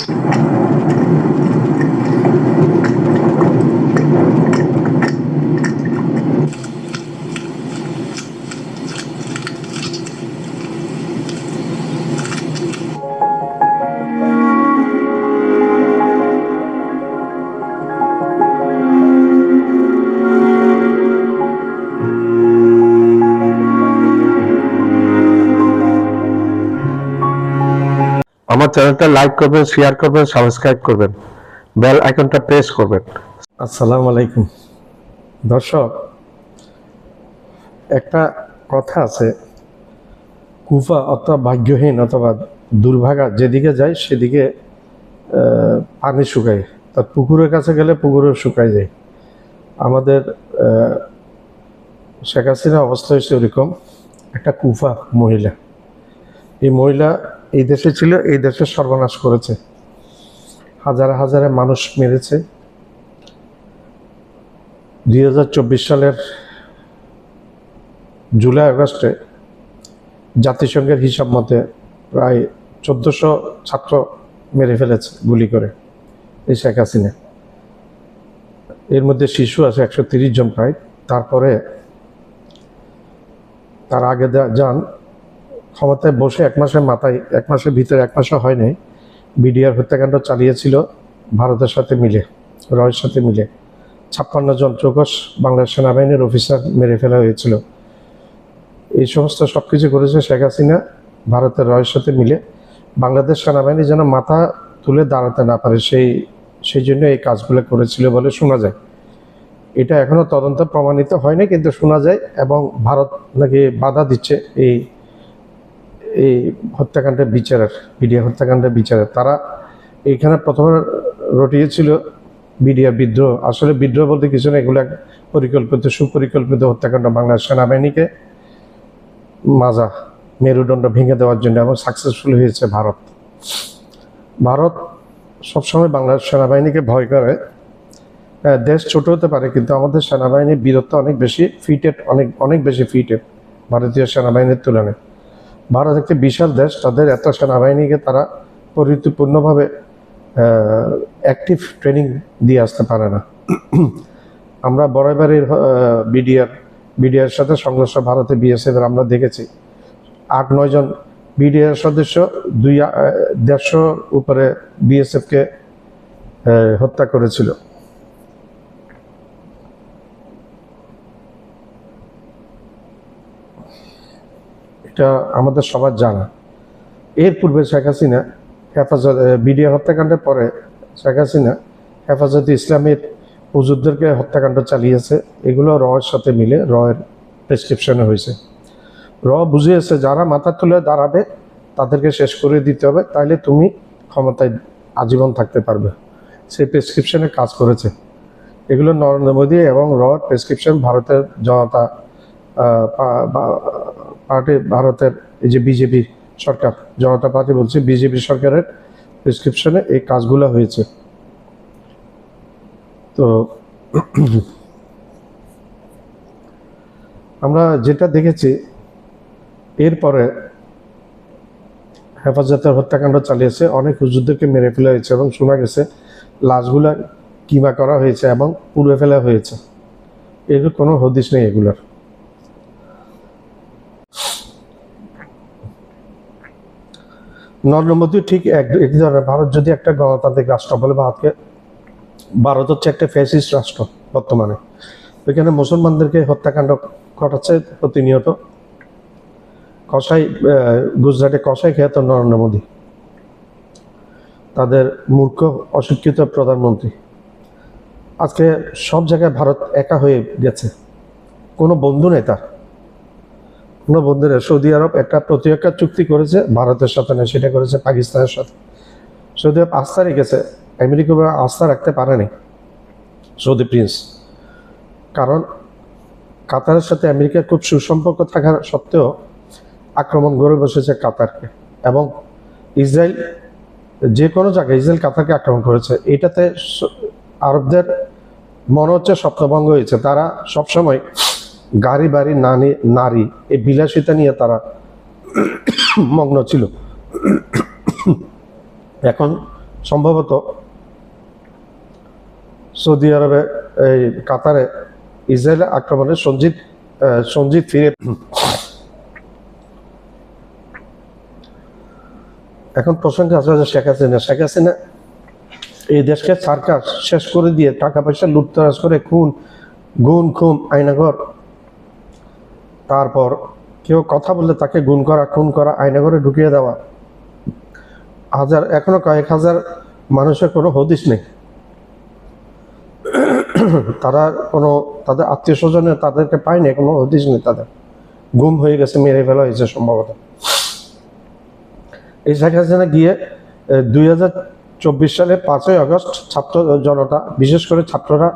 আমার চ্যানেলটা লাইক করবেন, শেয়ার করবেন, সাবস্ক্রাইব করবেন, বেল আইকনটা প্রেস করবেন। আসসালামু আলাইকুম দর্শক, একটা কথা আছে, কুফা অথবা ভাগ্যহীন অথবা দুর্ভাগা যেদিকে যায় সেদিকে পানি শুকায়, তার পুকুরের কাছে গেলে পুকুরও শুকায় যায়। আমাদের শেখ হাসিনার অবস্থা হয়েছে ওরকম। একটা কুফা মহিলা, এই মহিলা এই দেশে ছিল, এই দেশের সর্বনাশ করেছে, হাজারে হাজারে মানুষ মেরেছে। 2024 সালের জুলাই আগস্টে জাতিসংঘের হিসাব মতে প্রায় 1400 ছাত্র মেরে ফেলেছে গুলি করে এই শেখ হাসিনা। এর মধ্যে শিশু আছে 130 জন প্রায়। তারপরে তার আগে যান ক্ষমতায় বসে এক মাসের ভিতরে, এক মাসও হয় নাই, বিডিআর হত্যাকাণ্ড চালিয়েছিল ভারতের সাথে মিলে, রয়ের সাথে মিলে। 56 জন চৌকস বাংলাদেশ সেনাবাহিনীর অফিসার মেরে ফেলা হয়েছিল। এই সমস্ত সব কিছু করেছে শেখ হাসিনা ভারতের রয়ের সাথে মিলে। বাংলাদেশ সেনাবাহিনী যেন মাথা তুলে দাঁড়াতে না পারে সেই জন্য এই কাজগুলো করেছিল বলে শোনা যায়। এটা এখনো তদন্ত প্রমাণিত হয়নি, কিন্তু শোনা যায়। এবং ভারত নাকি বাধা দিচ্ছে এই হত্যাকাণ্ডের বিচারের, বিডিআর হত্যাকাণ্ডের বিচারের। তারা এইখানে প্রথমে রটিয়েছিল বিডিআর বিদ্রোহ। আসলে বিদ্রোহ বলতে কিছু না, এগুলো পরিকল্পিত, সুপরিকল্পিত হত্যাকাণ্ড বাংলাদেশ সেনাবাহিনীকে মাজা, মেরুদণ্ড ভেঙে দেওয়ার জন্য, এবং সাকসেসফুল হয়েছে ভারত সবসময় বাংলাদেশ সেনাবাহিনীকে ভয় করে। দেশ ছোট হতে পারে, কিন্তু আমাদের সেনাবাহিনীর বীরত্ব অনেক বেশি ফিটেড, অনেক বেশি ফিটেড ভারতীয় সেনাবাহিনীর তুলনায়। ভারত একটি বিশাল দেশ, তাদের এত সেনাবাহিনীকে তারা পরিপূর্ণভাবে অ্যাক্টিভ ট্রেনিং দিয়ে আসতে পারে না। আমরা বরাবরের বিডিআর সাথে সংঘর্ষ ভারতে বিএসএফের আমরা দেখেছি। 8-9 জন বিডিআর সদস্য 150 উপরে বিএসএফকে হত্যা করেছিল। এটা আমাদের সবার জানা। এর পূর্বে শেখ হাসিনা বিডিআর হত্যাকাণ্ডের পরে শেখ হাসিনা হেফাজতে ইসলামের হুজুরদেরকে হত্যাকাণ্ড চালিয়েছে। এগুলো রয়ের সাথে মিলে, রয়ের প্রেসক্রিপশনে হয়েছে। বুঝিয়েছে যারা মাথা তুলে দাঁড়াবে তাদেরকে শেষ করে দিতে হবে, তাইলে তুমি ক্ষমতায় আজীবন থাকতে পারবে। সেই প্রেসক্রিপশনে কাজ করেছে। এগুলো নরেন্দ্র মোদী এবং রয়ের প্রেসক্রিপশন ভারতের জনতা পার্টি, ভারতের এই যে বিজেপি সরকার, জনতা পার্টি বলছে, বিজেপি সরকারের প্রেসক্রিপশনে এই কাজগুলো হয়েছে। তো আমরা যেটা দেখেছি, এরপরে হেফাজতের হত্যাকাণ্ড চালিয়েছে, অনেক হুজুরদেরকে মেরে ফেলা হয়েছে, এবং শোনা গেছে লাশগুলা কিমা করা হয়েছে এবং পুড়ে ফেলা হয়েছে। এর কোনো হদিস নেই এগুলোর। নরেন্দ্র মোদী ঠিক এক ধরনের, ভারত যদি একটা গণতান্ত্রিক রাষ্ট্র বলে, ভারত হচ্ছে একটা ফ্যাসিস্ট রাষ্ট্র বর্তমানে। ওইখানে মুসলমানদেরকে হত্যাকাণ্ড ঘটাচ্ছে প্রতিনিয়ত। গুজরাটে কষাই খেত নরেন্দ্র মোদী, তাদের মূর্খ অশিক্ষিত প্রধানমন্ত্রী। আজকে সব জায়গায় ভারত একা হয়ে গেছে, কোনো বন্ধু নেই তার, কোনো বন্ধু নেই। সৌদি আরব একটা প্রতিরক্ষা চুক্তি করেছে ভারতের সাথে না, সেটা করেছে পাকিস্তানের সাথে। সৌদি আরব আস্থা রেখেছে, আমেরিকা আস্থা রাখতে পারেনি সৌদি প্রিন্স। কারণ কাতারের সাথে আমেরিকার খুব সুসম্পর্ক থাকার সত্ত্বেও আক্রমণ গড়ে বসেছে কাতারকে। এবং ইসরায়েল যে কোনো জায়গায়, ইসরায়েল কাতারকে আক্রমণ করেছে। এটাতে আরবদের মনে হচ্ছে স্বপ্নভঙ্গ হয়েছে। তারা সবসময় গাড়ি বাড়ি নারী এই বিলাসিতা নিয়ে তারা মগ্ন ছিল। এখন সম্ভবত সৌদি আরবে, এই কাতারে ইসরায়েলের আক্রমণে সঞ্জিত ফিরে। এখন প্রসঙ্গে আসলে শেখ হাসিনা এই দেশকে সার্কাস শেষ করে দিয়ে টাকা পয়সা লুটতরাজ করে খুন আয়নাঘর, তারপর কেউ কথা বললে তাকে খুন করা আয়নাঘরে ঢুকিয়ে দেওয়া, এখনো কয়েক হাজার মানুষের কোনো হদিস নেই। তাদের আত্মীয় স্বজনের তাদেরকে পায়নি, কোনো হদিস নেই, তাদের গুম হয়ে গেছে, মেরে ফেলা হয়েছে সম্ভবত। এই শেখ হাসিনা গিয়ে 2024 সালে 5ই আগস্ট ছাত্র জনতা, বিশেষ করে ছাত্ররা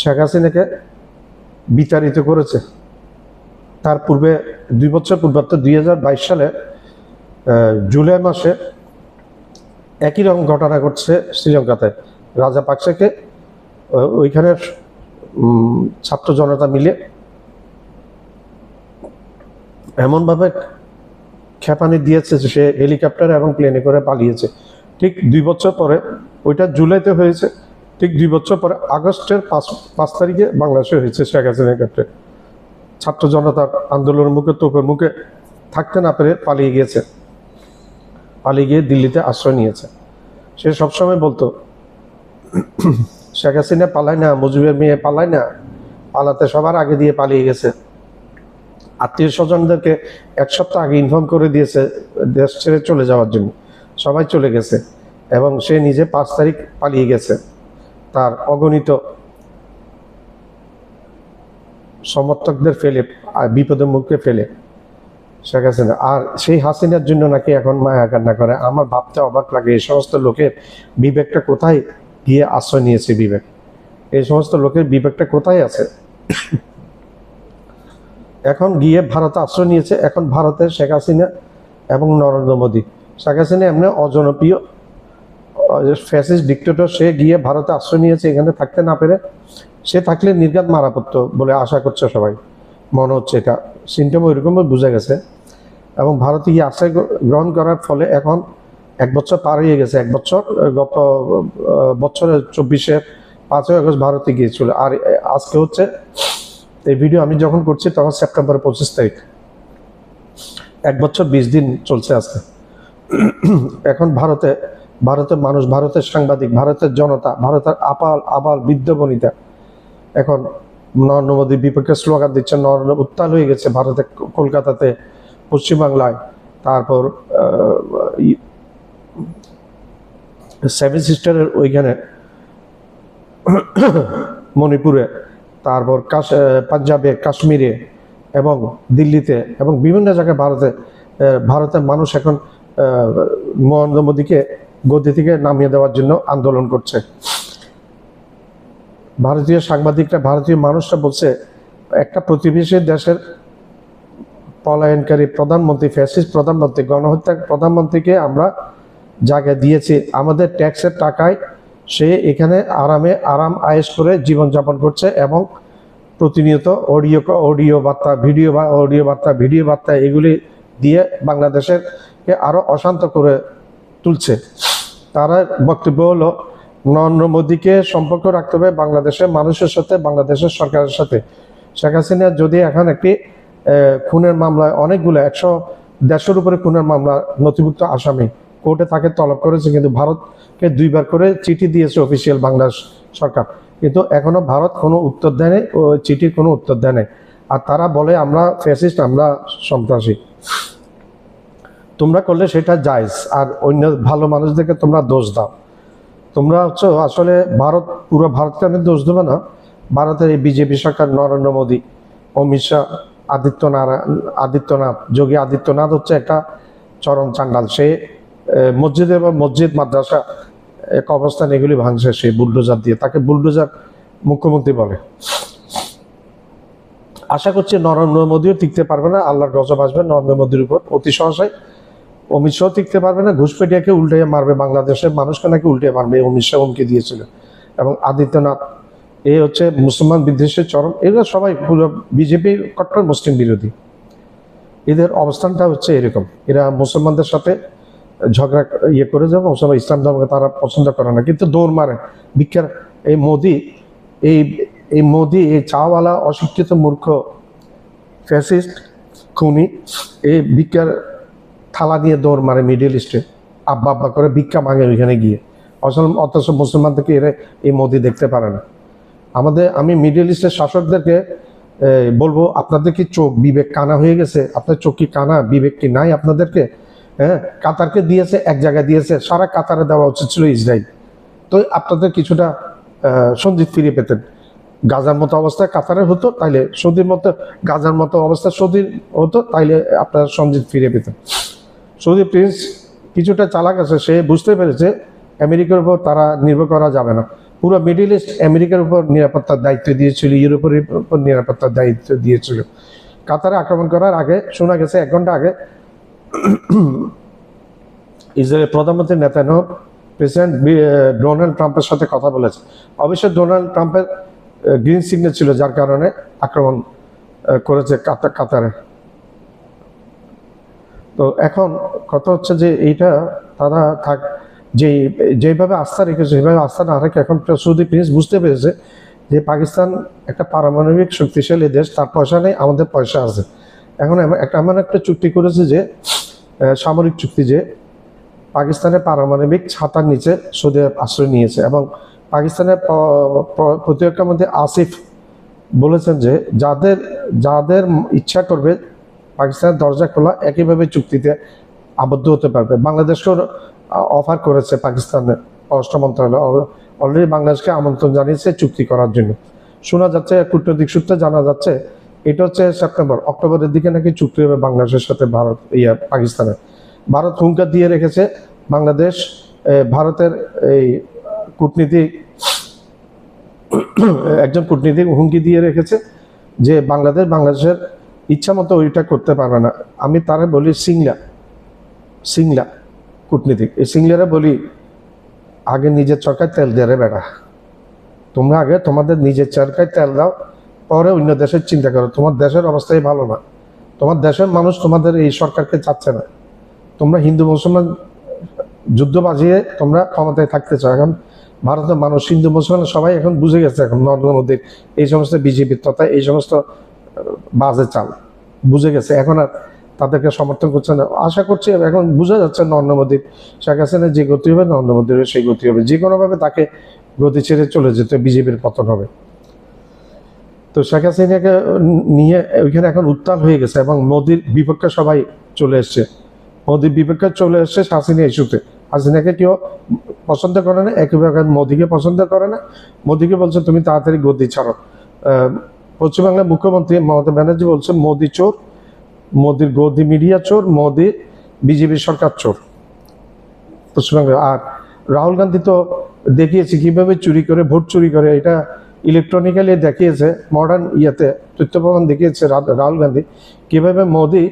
শেখ হাসিনাকে বিতাড়িত করেছে। তার পূর্বে 2 বছর পূর্বে 2022 সালে জুলাই মাসে একই রকম ঘটনা ঘটছে শ্রীলঙ্কাতে। রাজাপাকসেকে ওইখানে ছাত্র জনতা মিলে এমনভাবে খেপানি দিয়েছে যে সে হেলিকপ্টারে এবং প্লেনে করে পালিয়েছে। ঠিক 2 বছর পরে, ওইটা জুলাইতে হয়েছে, ঠিক 2 বছর পরে আগস্টের 5 তারিখে বাংলাদেশে হয়েছে শেখ হাসিনার ক্ষেত্রে। ছাত্র জনতার আন্দোলনের মুখে, তোপের মুখে থাকতে না পেরে পালিয়ে গিয়ে দিল্লিতে আশ্রয় নিয়েছে। সে সবসময় বলতো শেখ হাসিনা পালায় না, মুজিবের মেয়ে পালায় না, পালাতে সবার আগে দিয়ে পালিয়ে গেছে। আত্মীয় স্বজনদেরকে 1 সপ্তাহ আগে ইনফর্ম করে দিয়েছে দেশ ছেড়ে চলে যাওয়ার জন্য, সবাই চলে গেছে এবং সে নিজে 5 তারিখ পালিয়ে গেছে তার অগণিত সমর্থকদের ফেলে, বিপদের মুখে ফেলে শেখ হাসিনা। আর সেই হাসিনার জন্য নাকি এখন মায়া কান্না করে। আমার ভাবতে অবাক লাগে, এই সমস্ত লোকের বিবেকটা কোথায় গিয়ে আশ্রয় নিয়েছে? এই সমস্ত লোকের বিবেকটা কোথায় আছে? এখন গিয়ে ভারতে আশ্রয় নিয়েছে। এখন ভারতের শেখ হাসিনা এবং নরেন্দ্র মোদী, শেখ হাসিনা এমনি অজনপ্রিয় ফ্যাসিস্ট ডিক্টেটর, সে গিয়ে ভারতে আশ্রয় নিয়েছে এখানে থাকতে না পেরে। সে থাকলে নির্ঘাত মারা পড়তো বলে আশা করছে সবাই, মনে হচ্ছে। এটা সিমটম ওইরকমই বোঝা গেছে। এবং ভারতে গিয়ে আশ্রয় গ্রহণ করার ফলে এখন 1 বছর পার হয়ে গেছে। 1 বছর, গত বছরের 5ই আগস্ট ভারতে গিয়েছিল। আর আজকে হচ্ছে, এই ভিডিও আমি যখন করছি তখন সেপ্টেম্বরের 25 তারিখ, 1 বছর 20 দিন চলছে আজকে। এখন ভারতের মানুষ, ভারতের সাংবাদিক, ভারতের জনতা, ভারতের আবাল বৃদ্ধ বনিতা এখন নরেন্দ্র মোদীর বিপক্ষে স্লোগান দিচ্ছে। নরেন্দ্র উত্তাল হয়ে গেছে ভারতে, কলকাতাতে, পশ্চিমবাংলায়, তারপর 7 সিস্টারের ওইখানে, মণিপুরে, তারপর পাঞ্জাবে, কাশ্মীরে এবং দিল্লিতে এবং বিভিন্ন জায়গায় ভারতের মানুষ এখন নরেন্দ্র মোদীকে গদি থেকে নামিয়ে দেওয়ার জন্য আন্দোলন করছে। ভারতীয় সাংবাদিকরা, ভারতীয় মানুষরা বলছে, একটা প্রতিবেশী দেশের পলায়নকারী প্রধানমন্ত্রী, ফ্যাসিস্ট প্রধানমন্ত্রী, গণহত্যা প্রধানমন্ত্রীকে আমরা জায়গা দিয়েছি, আমাদের ট্যাক্সের টাকায় সে এখানে আরাম আয়েশ করে জীবনযাপন করছে এবং প্রতিনিয়ত অডিও বার্তা এগুলি দিয়ে বাংলাদেশকে আরো অশান্ত করে তুলছে। তারা বক্তব্য হলো, নরেন্দ্র মোদীকে সম্পর্ক রাখতে হবে বাংলাদেশের মানুষের সাথে, বাংলাদেশের সরকারের সাথে। শেখ হাসিনা যদি এখন একটি খুনের মামলায়, অনেকগুলো 150 উপরে খুনের মামলা নথিভুক্ত আসামি, কোর্টে তাকে তলব করেছে, কিন্তু ভারতকে 2 বার করে চিঠি দিয়েছে অফিসিয়াল বাংলাদেশ সরকার, কিন্তু এখনো ভারত কোনো উত্তর দেয় নাই, ও চিঠির কোনো উত্তর দেয় নাই। আর তারা বলে আমরা ফ্যাসিস্ট, আমরা সন্ত্রাসী। তোমরা করলে সেটা জায়েজ, আর অন্য ভালো মানুষদেরকে তোমরা দোষ দাও। তোমরা হচ্ছে আসলে পুরো ভারতকে আমি দোষ দেবো না। ভারতের এই বিজেপি সরকার, নরেন্দ্র মোদী, অমিত শাহ, আদিত্যনাথ, যোগী আদিত্যনাথ হচ্ছে একটা চরম চান্ডাল। সে মসজিদ মাদ্রাসা এক অবস্থান এগুলি ভাঙছে সে বুলডোজার দিয়ে। তাকে বুলডোজার মুখ্যমন্ত্রী বলে। আশা করছি নরেন্দ্র মোদীও টিকতে পারবে না, আল্লাহর গজব আসবে নরেন্দ্র মোদীর উপর অতি সহসায়। অমিত শাহ টিকতে পারবে না, ঘুষপেটিয়াকে উল্টে মারবে, বাংলাদেশের মানুষকে নাকি উল্টে মারবে, অমিত শাহ হুমকি দিয়েছিল। এবং আদিত্যনাথ, এই হচ্ছে মুসলমান বিদ্বেষের চরম। এগুলো সবাই পুরো বিজেপি কট্টর মুসলিম বিরোধী। এদের অবস্থানটা হচ্ছে এরকম, এরা মুসলমানদের সাথে ঝগড়া করে যাবো, সময় ইসলাম ধর্মকে তারা পছন্দ করে না, কিন্তু দৌড় মারে ভিক্ষার। এই মোদি, এই মোদি, এই চাওয়ালা অশিক্ষিত মূর্খ ফ্যাসিস্ট খুনি, এই ভিক্ষার থালা নিয়ে দৌড় মারে মিডল ইস্টে, আব্বা আব্বা করে ভিক্ষা মাঙে ওইখানে গিয়ে। অথচ মুসলমানদেরকে এরা এই মোদি দেখতে পারে না। আমি মিডল ইস্টের শাসকদেরকে বলবো, আপনাদের কি চোখ বিবেক কানা হয়ে গেছে? আপনার চোখ কি কানা, বিবেক কি নাই আপনাদেরকে? হ্যাঁ, কাতারকে দিয়েছে, এক জায়গায় দিয়েছে, সারা কাতারে দেওয়া উচিত ছিল ইসরায়েল। তো আপনাদের কিছুটা সঞ্জিত ফিরে পেতেন। গাজার মতো অবস্থায় কাতারের হতো, তাইলে সৌদির মতো, গাজার মতো অবস্থা সৌদির হতো, তাইলে আপনার সঞ্জিত ফিরে পেতেন। সৌদি প্রিন্স কিছুটা চালাক আছে, সে বুঝতে পেরেছে আমেরিকার উপর তারা নির্ভর করা যাবে না। পুরো মিডিল ইস্ট আমেরিকার উপর নিরাপত্তার দায়িত্ব দিয়েছিল, ইউরোপের উপর নিরাপত্তার দায়িত্ব দিয়েছিল। কাতারে আক্রমণ করার আগে শোনা গেছে 1 ঘন্টা আগে ইসরায়েলের প্রধানমন্ত্রী নেতানিয়াহু প্রেসিডেন্ট ডোনাল্ড ট্রাম্পের সাথে কথা বলেছে। অবশ্য ডোনাল্ড ট্রাম্পের গ্রিন সিগন্যাল ছিল, যার কারণে আক্রমণ করেছে কাতারে। তো এখন কথা হচ্ছে যে এইটা তারা যেভাবে আস্থা রেখেছে সেভাবে আস্থা না রেখে এখন সৌদি প্রিন্স বুঝতে পেরেছে যে পাকিস্তান একটা পারমাণবিক শক্তিশালী দেশ, তার পয়সা নেই, আমাদের পয়সা আছে। এখন এমন একটা চুক্তি করেছে যে সামরিক চুক্তি, যে পাকিস্তানের পারমাণবিক ছাতার নিচে সৌদি আরব আশ্রয় নিয়েছে। এবং পাকিস্তানের প্রতিরক্ষা মন্ত্রী আসিফ বলেছেন যে যাদের ইচ্ছা করবে পাকিস্তানের দরজা খোলা, একইভাবে চুক্তিতে আবদ্ধ হতে পারবে। বাংলাদেশকেও অফার করেছে পাকিস্তানের পররাষ্ট্র মন্ত্রণালয়, অলরেডি বাংলাদেশকে আমন্ত্রণ জানিয়েছে চুক্তি করার জন্য। শোনা যাচ্ছে, কূটনৈতিক সূত্রে জানা যাচ্ছে, এটা হচ্ছে অক্টোবরের দিকে নাকি চুক্তি হবে বাংলাদেশের সাথে পাকিস্তানের। ভারত হুঙ্কার দিয়ে রেখেছে, বাংলাদেশ ভারতের এই একজন কূটনীতিক হুমকি দিয়ে রেখেছে যে বাংলাদেশের ইচ্ছা মতো ওইটা করতে পারবে না। আমি তারা বলি সিংলা কূটনীতিক, এই সিংলারে বলি, আগে নিজের চরকায় তেল দিয়ে রে বেড়া, তোমরা আগে তোমাদের নিজের চরকায় তেল দাও, পরে অন্য দেশের চিন্তা করো। তোমার দেশের অবস্থাই ভালো না, তোমার দেশের মানুষ তোমাদের এই সরকারকে চাচ্ছে না। তোমরা হিন্দু মুসলমান যুদ্ধ বাজিয়ে তোমরা ক্ষমতায় থাকতে চাও। এখন ভারতের মানুষ, হিন্দু মুসলমান সবাই এখন বুঝে গেছে, এখন নরেন্দ্র মোদীর এই সমস্ত বিজেপির তথা এই সমস্ত বাজে চাল বুঝে গেছে, এখন আর তাদেরকে সমর্থন করছে না। আশা করছি এখন বুঝা যাচ্ছে নরেন্দ্র মোদীর, শেখ হাসিনার যে গতি হবে নরেন্দ্র মোদীর সেই গতি হবে, যে কোনোভাবে তাকে গতি ছেড়ে চলে যেতে বিজেপির পতন হবে। তো শেখ হাসিনাকে নিয়ে ওইখানে এখন উত্তাল হয়ে গেছে এবং মোদীর বিপক্ষে সবাই চলে এসছে, মোদীর বিপক্ষে চলে এসছে হাসিনা ইস্যুতে। হাসিনাকে কেউ পছন্দ করে না, একইভাবে মোদীকে পছন্দ করে না। মোদীকে বলছে তুমি তাড়াতাড়ি গদি ছাড়ো। পশ্চিমবাংলার মুখ্যমন্ত্রী মমতা ব্যানার্জি বলছে মোদী চোর, মোদীর গদি মিডিয়া চোর, মোদী বিজেপি সরকার চোর পশ্চিমবাংলা। আর রাহুল গান্ধী তো দেখিয়েছে কিভাবে চুরি করে, ভোট চুরি করে, এটা ইলেকট্রনিক্যালি দেখিয়েছে, মডার্ন তথ্য প্রমাণ দেখিয়েছে রাহুল গান্ধী কিভাবে মোদী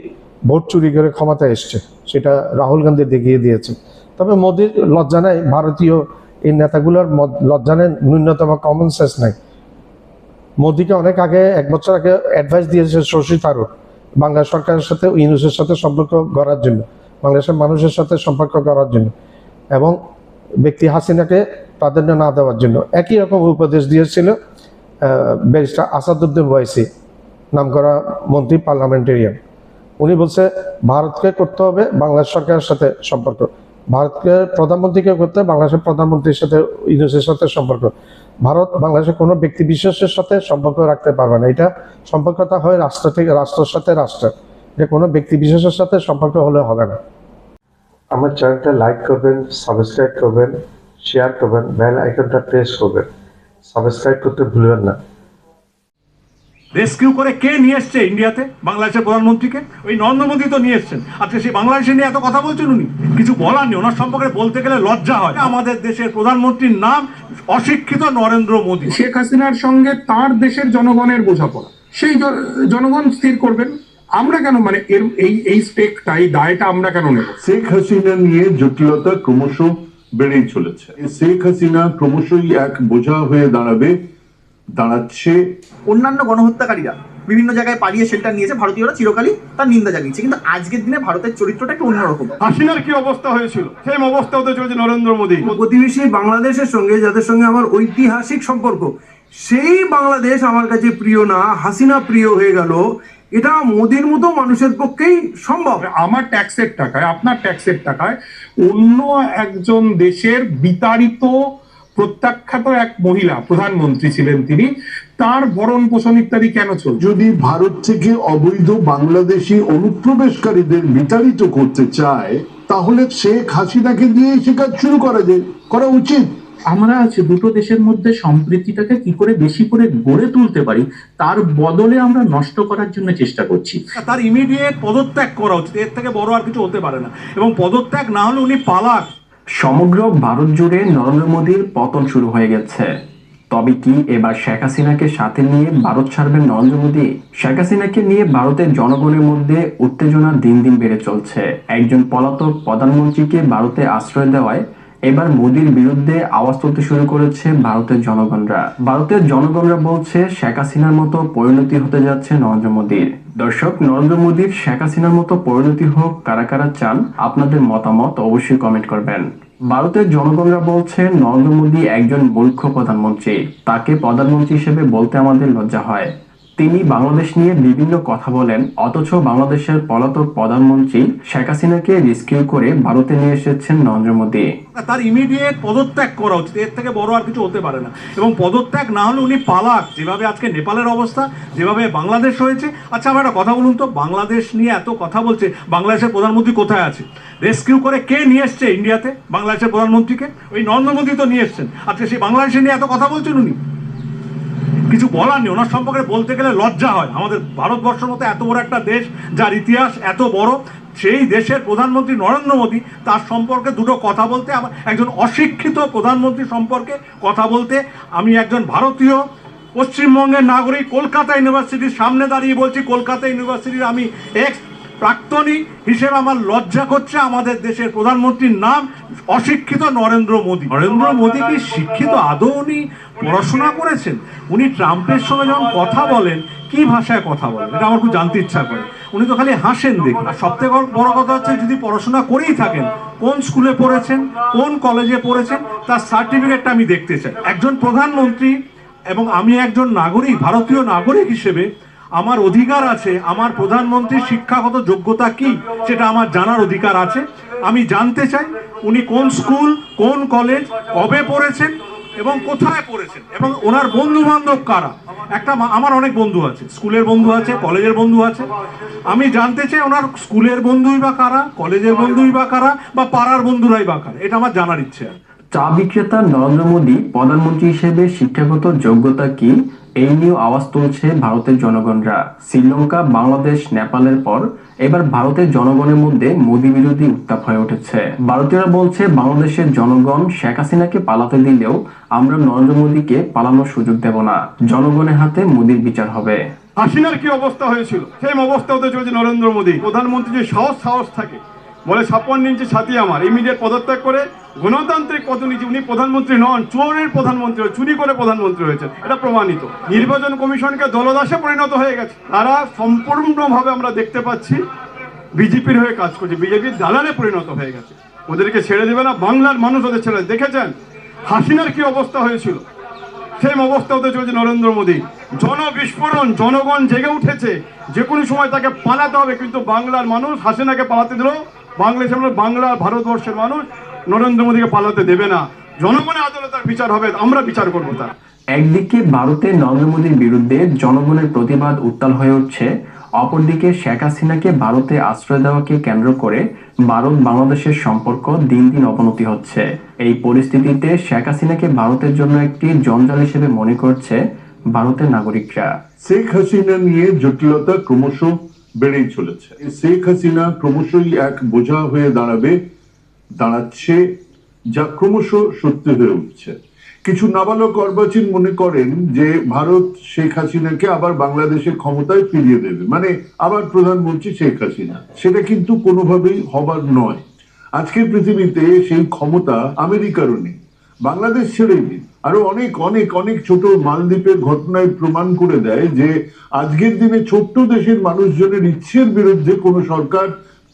ভোট চুরি করে ক্ষমতায় এসছে, সেটা রাহুল গান্ধী দেখিয়ে দিয়েছে। তবে মোদীর লজ্জা নাই, ভারতীয় এই নেতাগুলোর লজ্জা নেই, ন্যূনতম কমন সেন্স নাই। মোদীকে অনেক আগে, 1 বছর আগে অ্যাডভাইস দিয়েছে শশী থারুর বাংলা সরকারের সাথে ইউনুসের সাথে সম্পর্ক গড়ার জন্য, বাংলাদেশের মানুষের সাথে সম্পর্ক করার জন্য এবং ব্যক্তি হাসিনাকে প্রাধান্য না দেওয়ার জন্য। একই রকম উপদেশ দিয়েছিল ব্যারিস্টার আসাদুদ্দিন ওয়াইসি, নামকরা মন্ত্রী, পার্লামেন্টেরিয়ান। উনি বলছে ভারতকে করতে হবে বাংলাদেশ সরকারের সাথে সম্পর্ক, ভারতকে প্রধানমন্ত্রীকে করতে হবে বাংলাদেশের প্রধানমন্ত্রীর সাথে, ইউনুসের সাথে সম্পর্ক। ভারত বাংলাদেশের কোনো ব্যক্তি বিশেষের সাথে সম্পর্ক রাখতে পারবে না, এটা সম্পর্কটা হয় রাষ্ট্র থেকে রাষ্ট্রের সাথে রাষ্ট্রের, যে কোনো ব্যক্তি বিশেষের সাথে সম্পর্ক হলে হবে না। আমার চ্যানেলটা লাইক করবেন, সাবস্ক্রাইব করবেন, শেয়ার করবেন, বেল আইকনটা প্রেস করবেন, সাবস্ক্রাইব করতে ভুলবেন না। রেস্কিউ করে কে নিয়ে এসছে ইন্ডিয়াতে বাংলাদেশের প্রধানমন্ত্রীকে? ওই নরেন্দ্র মোদী তো নিয়ে এসছেন। আজকে সেই বাংলাদেশে নিয়ে এত কথা বলছেন উনি, কিছু বলার নেই, ওনার সম্পর্কে বলতে গেলে লজ্জা হয়। আমাদের দেশের প্রধানমন্ত্রীর নাম অশিক্ষিত নরেন্দ্র মোদী। শেখ হাসিনার সঙ্গে তার দেশের জনগণের বোঝাপড়া, সেই জনগণ স্থির করবেন। আমরা কেন মানে এই স্টেকটা, এই দায়টা আমরা কেন নেব? শেখ হাসিনা নিয়ে জটিলতা ক্রমশ বেড়েই চলেছে। শেখ হাসিনা ক্রমশই এক বোঝা হয়ে দাঁড়াচ্ছে। অন্যান্য গণহত্যাকারীরা বিভিন্ন জায়গায় পালিয়ে শেল্টার নিয়েছে, ভারতীয়রা চিরকালই তার নিন্দা জানিয়েছে। কিন্তু আজকের দিনে ভারতের চরিত্রটা একটু অন্যরকম। হাসিনার কি অবস্থা হয়েছিল, সেম অবস্থা হতে চলেছে নরেন্দ্র মোদী। প্রতিবেশী বাংলাদেশের সঙ্গে, যাদের সঙ্গে আমার ঐতিহাসিক সম্পর্ক, সেই বাংলাদেশ আমার কাছে প্রিয় না, হাসিনা প্রিয় হয়ে গেল, এটা মোদির মতো মানুষের পক্ষেই সম্ভব। আমার ট্যাক্সের টাকায়, আপনার ট্যাক্সের টাকায় অন্য একজন দেশের বিতাড়িত প্রত্যাখ্যাত এক মহিলা প্রধানমন্ত্রী ছিলেন, তিনি, তার ভরণ পোষণ ইত্যাদি কেন চলছে? যদি ভারত থেকে অবৈধ বাংলাদেশি অনুপ্রবেশকারীদের বিতাড়িত করতে চায়, তাহলে শেখ হাসিনাকে দিয়ে সে কাজ শুরু করা উচিত। আমরা আছে দুটো দেশের মধ্যে সম্প্রীতিটাকে কি করে বেশি করে গড়ে তুলতে পারি, তার বদলে আমরা নষ্ট করার জন্য চেষ্টা করছি। তার ইমিডিয়েট পদত্যাগ করা উচিত, এর থেকে বড় আর কিছু হতে পারে না। এবং পদত্যাগ না হলে উনি পালাক। সমগ্র ভারত জুড়ে নরেন্দ্র মোদীর পতন শুরু হয়ে গেছে। তবে কি এবার শেখ হাসিনাকে সাথে নিয়ে ভারত ছাড়বেন নরেন্দ্র মোদী? শেখ হাসিনাকে নিয়ে ভারতের জনগণের মধ্যে উত্তেজনা দিন দিন বেড়ে চলছে। একজন পলাতক প্রধানমন্ত্রীকে ভারতে আশ্রয় দেওয়ায় এবার মোদীর বিরুদ্ধে আওয়াজ তুলতে শুরু করেছে ভারতের জনগণরা। ভারতের জনগণরা বলছে শেখ হাসিনার মতো পরিণতি হতে যাচ্ছে নরেন্দ্র মোদীর। দর্শক, নরেন্দ্র মোদীর শেখ হাসিনার মতো পরিণতি হোক কারা কারা চান, আপনাদের মতামত অবশ্যই কমেন্ট করবেন। ভারতের জনগণরা বলছে নরেন্দ্র মোদী একজন মূর্খ প্রধানমন্ত্রী, তাকে প্রধানমন্ত্রী হিসেবে বলতে আমাদের লজ্জা হয়। তিনি বাংলাদেশ নিয়ে বিভিন্ন কথা বলেন, অথচ বাংলাদেশের পলাতক প্রধানমন্ত্রী শেখ হাসিনাকে রেস্কিউ করে ভারতে নিয়ে এসেছেন নরেন্দ্র মোদী। তার ইমিডিয়েট পদত্যাগ করা উচিত, এর থেকে বড় আর কিছু হতে পারে না। এবং পদত্যাগ না হলে উনি পালাক। যেভাবে আজকে নেপালের অবস্থা, যেভাবে বাংলাদেশ হয়েছে। আচ্ছা, আমার একটা কথা বলুন তো, বাংলাদেশ নিয়ে এত কথা বলছে, বাংলাদেশের প্রধানমন্ত্রী কোথায় আছে? রেস্কিউ করে কে নিয়ে এসছে ইন্ডিয়াতে বাংলাদেশের প্রধানমন্ত্রীকে? ওই নরেন্দ্র মোদী তো নিয়ে এসছেন। আজকে সেই বাংলাদেশে নিয়ে এত কথা বলছেন উনি, কিছু বলার নেই। ওনার সম্পর্কে বলতে গেলে লজ্জা হয়। আমাদের ভারতবর্ষের মতো এত বড় একটা দেশ, যার ইতিহাস এত বড়, সেই দেশের প্রধানমন্ত্রী নরেন্দ্র মোদী, তার সম্পর্কে দুটো কথা বলতে, আমার একজন অশিক্ষিত প্রধানমন্ত্রী সম্পর্কে কথা বলতে, আমি একজন ভারতীয় পশ্চিমবঙ্গের নাগরিক, কলকাতা ইউনিভার্সিটির সামনে দাঁড়িয়ে বলছি, কলকাতা ইউনিভার্সিটির আমি প্রাক্তনী হিসেবে আমার লজ্জা করছে। আমাদের দেশের প্রধানমন্ত্রীর নাম অশিক্ষিত নরেন্দ্র মোদী। নরেন্দ্র মোদী কি শিক্ষিত? আদৌ উনি পড়াশোনা করেছেন? উনি ট্রাম্পের সঙ্গে যখন কথা বলেন, কি ভাষায় কথা বলেন, এটা আমার খুব জানতে ইচ্ছা করে। উনি তো খালি হাসেন দেখি। আর সব থেকে বড় কথা হচ্ছে, যদি পড়াশোনা করেই থাকেন, কোন স্কুলে পড়েছেন, কোন কলেজে পড়েছেন, তার সার্টিফিকেটটা আমি দেখতে চাই। একজন প্রধানমন্ত্রী এবং আমি একজন নাগরিক, ভারতীয় নাগরিক হিসেবে আমার অধিকার আছে, আমার প্রধানমন্ত্রীর শিক্ষাগত যোগ্যতা কি সেটা আমার জানার অধিকার আছে। আমি জানতে চাই উনি কোন স্কুল, কোন কলেজ, কবে পড়েছেন এবং কোথায় পড়েছেন, এবং ওনার বন্ধু বান্ধব কারা। আমার অনেক বন্ধু আছে, স্কুলের বন্ধু আছে, কলেজের বন্ধু আছে। আমি জানতে চাই ওনার স্কুলের বন্ধুই বা কারা, কলেজের বন্ধুই বা কারা, বা পাড়ার বন্ধুরাই বা কারা। এটা আমার জানার ইচ্ছে। চা বিক্রেতা নরেন্দ্র মোদী প্রধানমন্ত্রী হিসেবে শিক্ষাগত যোগ্যতা কি, এই নিয়ে আওয়াজ তুলছে ভারতের জনগণরা। শ্রীলঙ্কা, বাংলাদেশ, নেপালের পর এবার ভারতের জনগণের মধ্যে মোদী বিরোধী উত্তাপ হয়ে উঠেছে। ভারতীয়রা বলছে বাংলাদেশের জনগণ শেখ হাসিনাকে পালাতে দিলেও আমরা নরেন্দ্র মোদীকে পালানোর সুযোগ দেব না। জনগণের হাতে মোদীর বিচার হবে। হাসিনার কি অবস্থা হয়েছিল, সেম অবস্থা হতে চলেছে নরেন্দ্র মোদী। প্রধানমন্ত্রী যে সাহস থাকে, বলে 56 ইঞ্চি ছাতি আমার, ইমিডিয়েট পদত্যাগ করে গণতান্ত্রিক পদ্ধতি। উনি প্রধানমন্ত্রী নন, চোরের প্রধানমন্ত্রী, চুরি করে প্রধানমন্ত্রী হয়েছেন, এটা প্রমাণিত। নির্বাচন কমিশনকে দলদাসে পরিণত হয়ে গেছে। তারা সম্পূর্ণভাবে আমরা দেখতে পাচ্ছি বিজেপির হয়ে কাজ করছে, বিজেপির দালালে পরিণত হয়ে গেছে। ওদেরকে ছেড়ে দেবে না, বাংলার মানুষ ওদের ছেড়ে। দেখেছেন হাসিনার কি অবস্থা হয়েছিল, সেম অবস্থা হতে চলেছে নরেন্দ্র মোদী। জনবিস্ফোরণ, জনগণ জেগে উঠেছে, যে কোনো সময় তাকে পালাতে হবে। কিন্তু বাংলার মানুষ হাসিনাকে পালাতে দিল, বাংলার ভারতবর্ষের মানুষ নরেন্দ্র মোদীকে পালাতে দেবে না। জনগণের আদালতে তার বিচার হবে, আমরা বিচার করবো তার। একদিকে ভারতে নরেন্দ্র মোদীর বিরুদ্ধে জনগণের প্রতিবাদ উত্তাল হয়ে উঠছে, অপরদিকে শেখ হাসিনাকে ভারতে আশ্রয় দেওয়াকে কেন্দ্র করে ভারত বাংলাদেশের সম্পর্ক দিন দিন অবনতি হচ্ছে। এই পরিস্থিতিতে শেখ হাসিনাকে ভারতের জন্য একটি জঞ্জাল হিসেবে মনে করছে ভারতের নাগরিকরা। শেখ হাসিনা নিয়ে জটিলতা ক্রমশ বেড়েই চলেছে। শেখ হাসিনা ক্রমশই এক বোঝা হয়ে দাঁড়াচ্ছে, যা ক্রমশ সত্যি হয়ে উঠছে। কিছু নাবালক অর্বাচীন মনে করেন যে ভারত শেখ হাসিনাকে আবার বাংলাদেশের ক্ষমতায় ফিরিয়ে দেবে, মানে আবার প্রধানমন্ত্রী শেখ হাসিনা। সেটা কিন্তু কোনোভাবেই হবার নয়। আজকের পৃথিবীতে সেই ক্ষমতা আমেরিকারও নেই, বাংলাদেশ ছেড়েই দিন, আরো অনেক অনেক অনেক ছোট মালদ্বীপের ঘটনায় প্রমাণ করে দেয় যে আজকের দিনে ছোট্ট দেশের মানুষজনের ইচ্ছের বিরুদ্ধে কোনো সরকার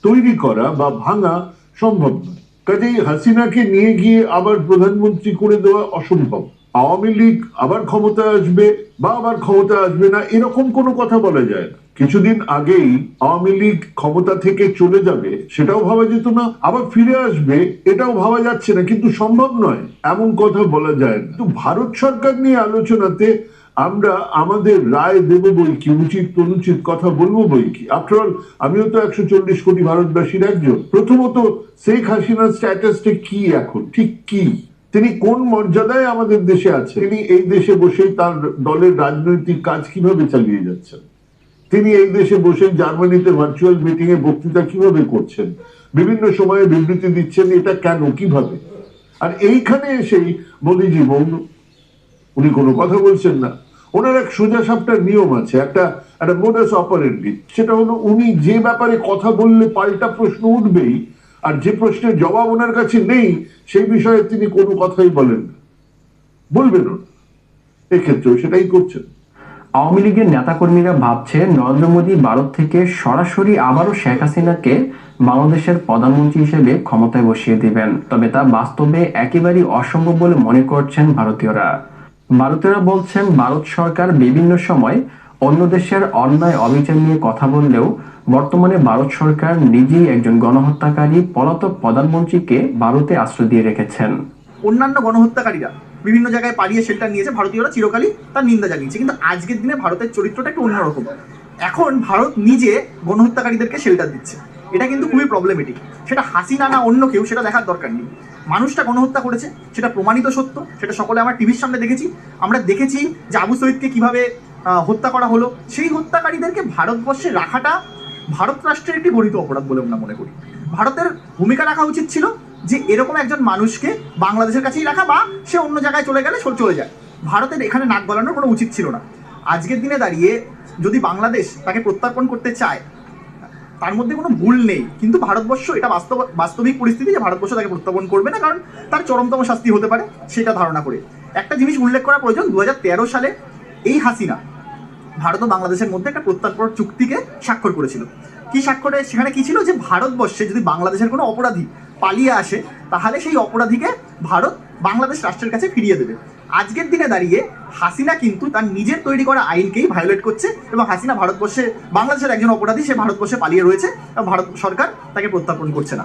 তৈরি করা বা ভাঙা সম্ভব নয়। কাজেই হাসিনাকে নিয়ে গিয়ে আবার প্রধানমন্ত্রী করে দেওয়া অসম্ভব। আওয়ামী লীগ আবার ক্ষমতা আসবে বা আবার ক্ষমতা আসবে না এরকম কোনো কথা বলা যায় না। কিছুদিন আগেই আওয়ামী লীগ ক্ষমতা থেকে চলে যাবে সেটাও ভাবা যেত না, আবার ফিরে আসবে এটাও ভাবা যাচ্ছে না, কিন্তু সম্ভব নয় এমন কথা বলা যায় না। কিন্তু ভারত সরকার নিয়ে আলোচনাতে আমরা আমাদের রায় দেব বই কি, উচিত অনুচিত কথা বলবো বই কি। আফটারঅল আমিও তো 140 কোটি ভারতবাসীর একজন। প্রথমত শেখ হাসিনার স্ট্যাটাসটা কি এখন, ঠিক কি, তিনি কোন মর্যাদায় আমাদের দেশে আছে, তিনি এই দেশে বসেই তার দলের রাজনৈতিক কাজ কিভাবে চালিয়ে যাচ্ছেন, তিনি এই দেশে বসে জার্মানিতে ভার্চুয়াল মিটিং এ বক্তৃতা কিভাবে করছেন, বিভিন্ন সময়ে বিবৃতি দিচ্ছেন, এটা কেন, কিভাবে। আর এইখানে এসেই মোদিজি মৌন, উনি কোনো কথা বলছেন না। ওনার এক সোজা সাপটা নিয়ম আছে, একটা মোডাস অপারেন্ডি, সেটা হলো উনি যে ব্যাপারে কথা বললে পাল্টা প্রশ্ন উঠবেই, আর যে প্রশ্নের জবাব ওনার কাছে নেই সেই বিষয়ে তিনি কোনো কথাই বলেন না, বলবেন না। এক্ষেত্রেও সেটাই করছেন। আওয়ামী লীগের নেতাকর্মীরা ভাবছে নরেন্দ্র মোদী ভারত থেকে সরাসরি আবারও শেখ হাসিনাকে বাংলাদেশের প্রধানমন্ত্রী হিসেবে ক্ষমতায় বসিয়ে দিবেন, তবে তা বাস্তবে একেবারেই অসম্ভব বলে মনে করছেন ভারতীয়রা। ভারতীয়রা বলছেন ভারত সরকার বিভিন্ন সময় অন্য দেশের অন্যায় অবিচার নিয়ে কথা বললেও বর্তমানে ভারত সরকার নিজেই একজন গণহত্যাকারী পলাতক প্রধানমন্ত্রীকে ভারতে আশ্রয় দিয়ে রেখেছেন। অন্যান্য গণহত্যাকারীরা বিভিন্ন জায়গায় পালিয়ে শেল্টার নিয়েছে, ভারতীয়রা চিরকালই তার নিন্দা জানিয়েছে, কিন্তু আজকের দিনে ভারতের চরিত্রটা একটু অন্যরকম। এখন ভারত নিজে গণহত্যাকারীদেরকে শেল্টার দিচ্ছে, এটা কিন্তু খুবই প্রবলেমেটিক। সেটা হাসিনা না অন্য কেউ সেটা দেখার দরকার নেই, মানুষটা গণহত্যা করেছে, সেটা প্রমাণিত সত্য, সেটা সকলে আমার টিভির সামনে দেখেছি। আমরা দেখেছি যে আবু সঈদকে কিভাবে হত্যা করা হলো। সেই হত্যাকারীদেরকে ভারতবর্ষে রাখাটা ভারত রাষ্ট্রের একটি গরিত অপরাধ বলে আমরা মনে করি। ভারতের ভূমিকা রাখা উচিত ছিল যে এরকম একজন মানুষকে বাংলাদেশের কাছেই রাখা, বা সে অন্য জায়গায় চলে গেলে চলে যায়। ভারতের এখানে নাক গলানোর কোনো উচিত ছিল না। আজকের দিনে দাঁড়িয়ে যদি বাংলাদেশ তাকে প্রত্যর্পণ করতে চায় তার মধ্যে কোনো ভুল নেই, কিন্তু ভারতবর্ষ এটা বাস্তবিক পরিস্থিতি যে ভারতবর্ষ তাকে প্রত্যর্পণ করবে না, কারণ তার চরমতম শাস্তি হতে পারে সেটা ধারণা করে। একটা জিনিস উল্লেখ করা প্রয়োজন, 2013 সালে এই হাসিনা ভারত ও বাংলাদেশের মধ্যে একটা প্রত্যর্পণ চুক্তিকে স্বাক্ষর করেছিল। কি স্বাক্ষরে সেখানে কি ছিল, যে ভারতবর্ষে যদি বাংলাদেশের কোনো অপরাধী পালিয়ে আসে তাহলে সেই অপরাধীকে ভারত বাংলাদেশ রাষ্ট্রের কাছে ফিরিয়ে দেবে। আজকের দিনে দাঁড়িয়ে হাসিনা কিন্তু তার নিজের তৈরি করা আইনকেই ভায়োলেট করছে, এবং হাসিনা ভারতবর্ষে বাংলাদেশের একজন অপরাধী, সে ভারতবর্ষে পালিয়ে রয়েছে এবং ভারত সরকার তাকে প্রত্যর্পণ করছে না।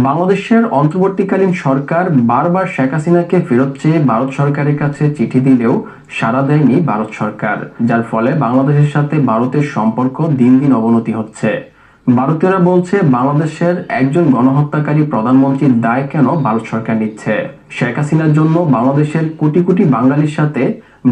বাংলাদেশের অন্তর্বর্তীকালীন সরকার বারবার শেখ হাসিনাকে ফেরত চেয়ে ভারত সরকারের কাছে চিঠি দিলেও সাড়া দেয়নি ভারত সরকার, যার ফলে বাংলাদেশের সাথে ভারতের সম্পর্ক দিন দিন অবনতি হচ্ছে। ভারতীয়রা বলছে বাংলাদেশের একজন গণহত্যাকারী প্রধানমন্ত্রীর দায় কেন ভারত সরকার নিচ্ছে, শেখ হাসিনার জন্য বাংলাদেশের কোটি কোটি বাঙালির সাথে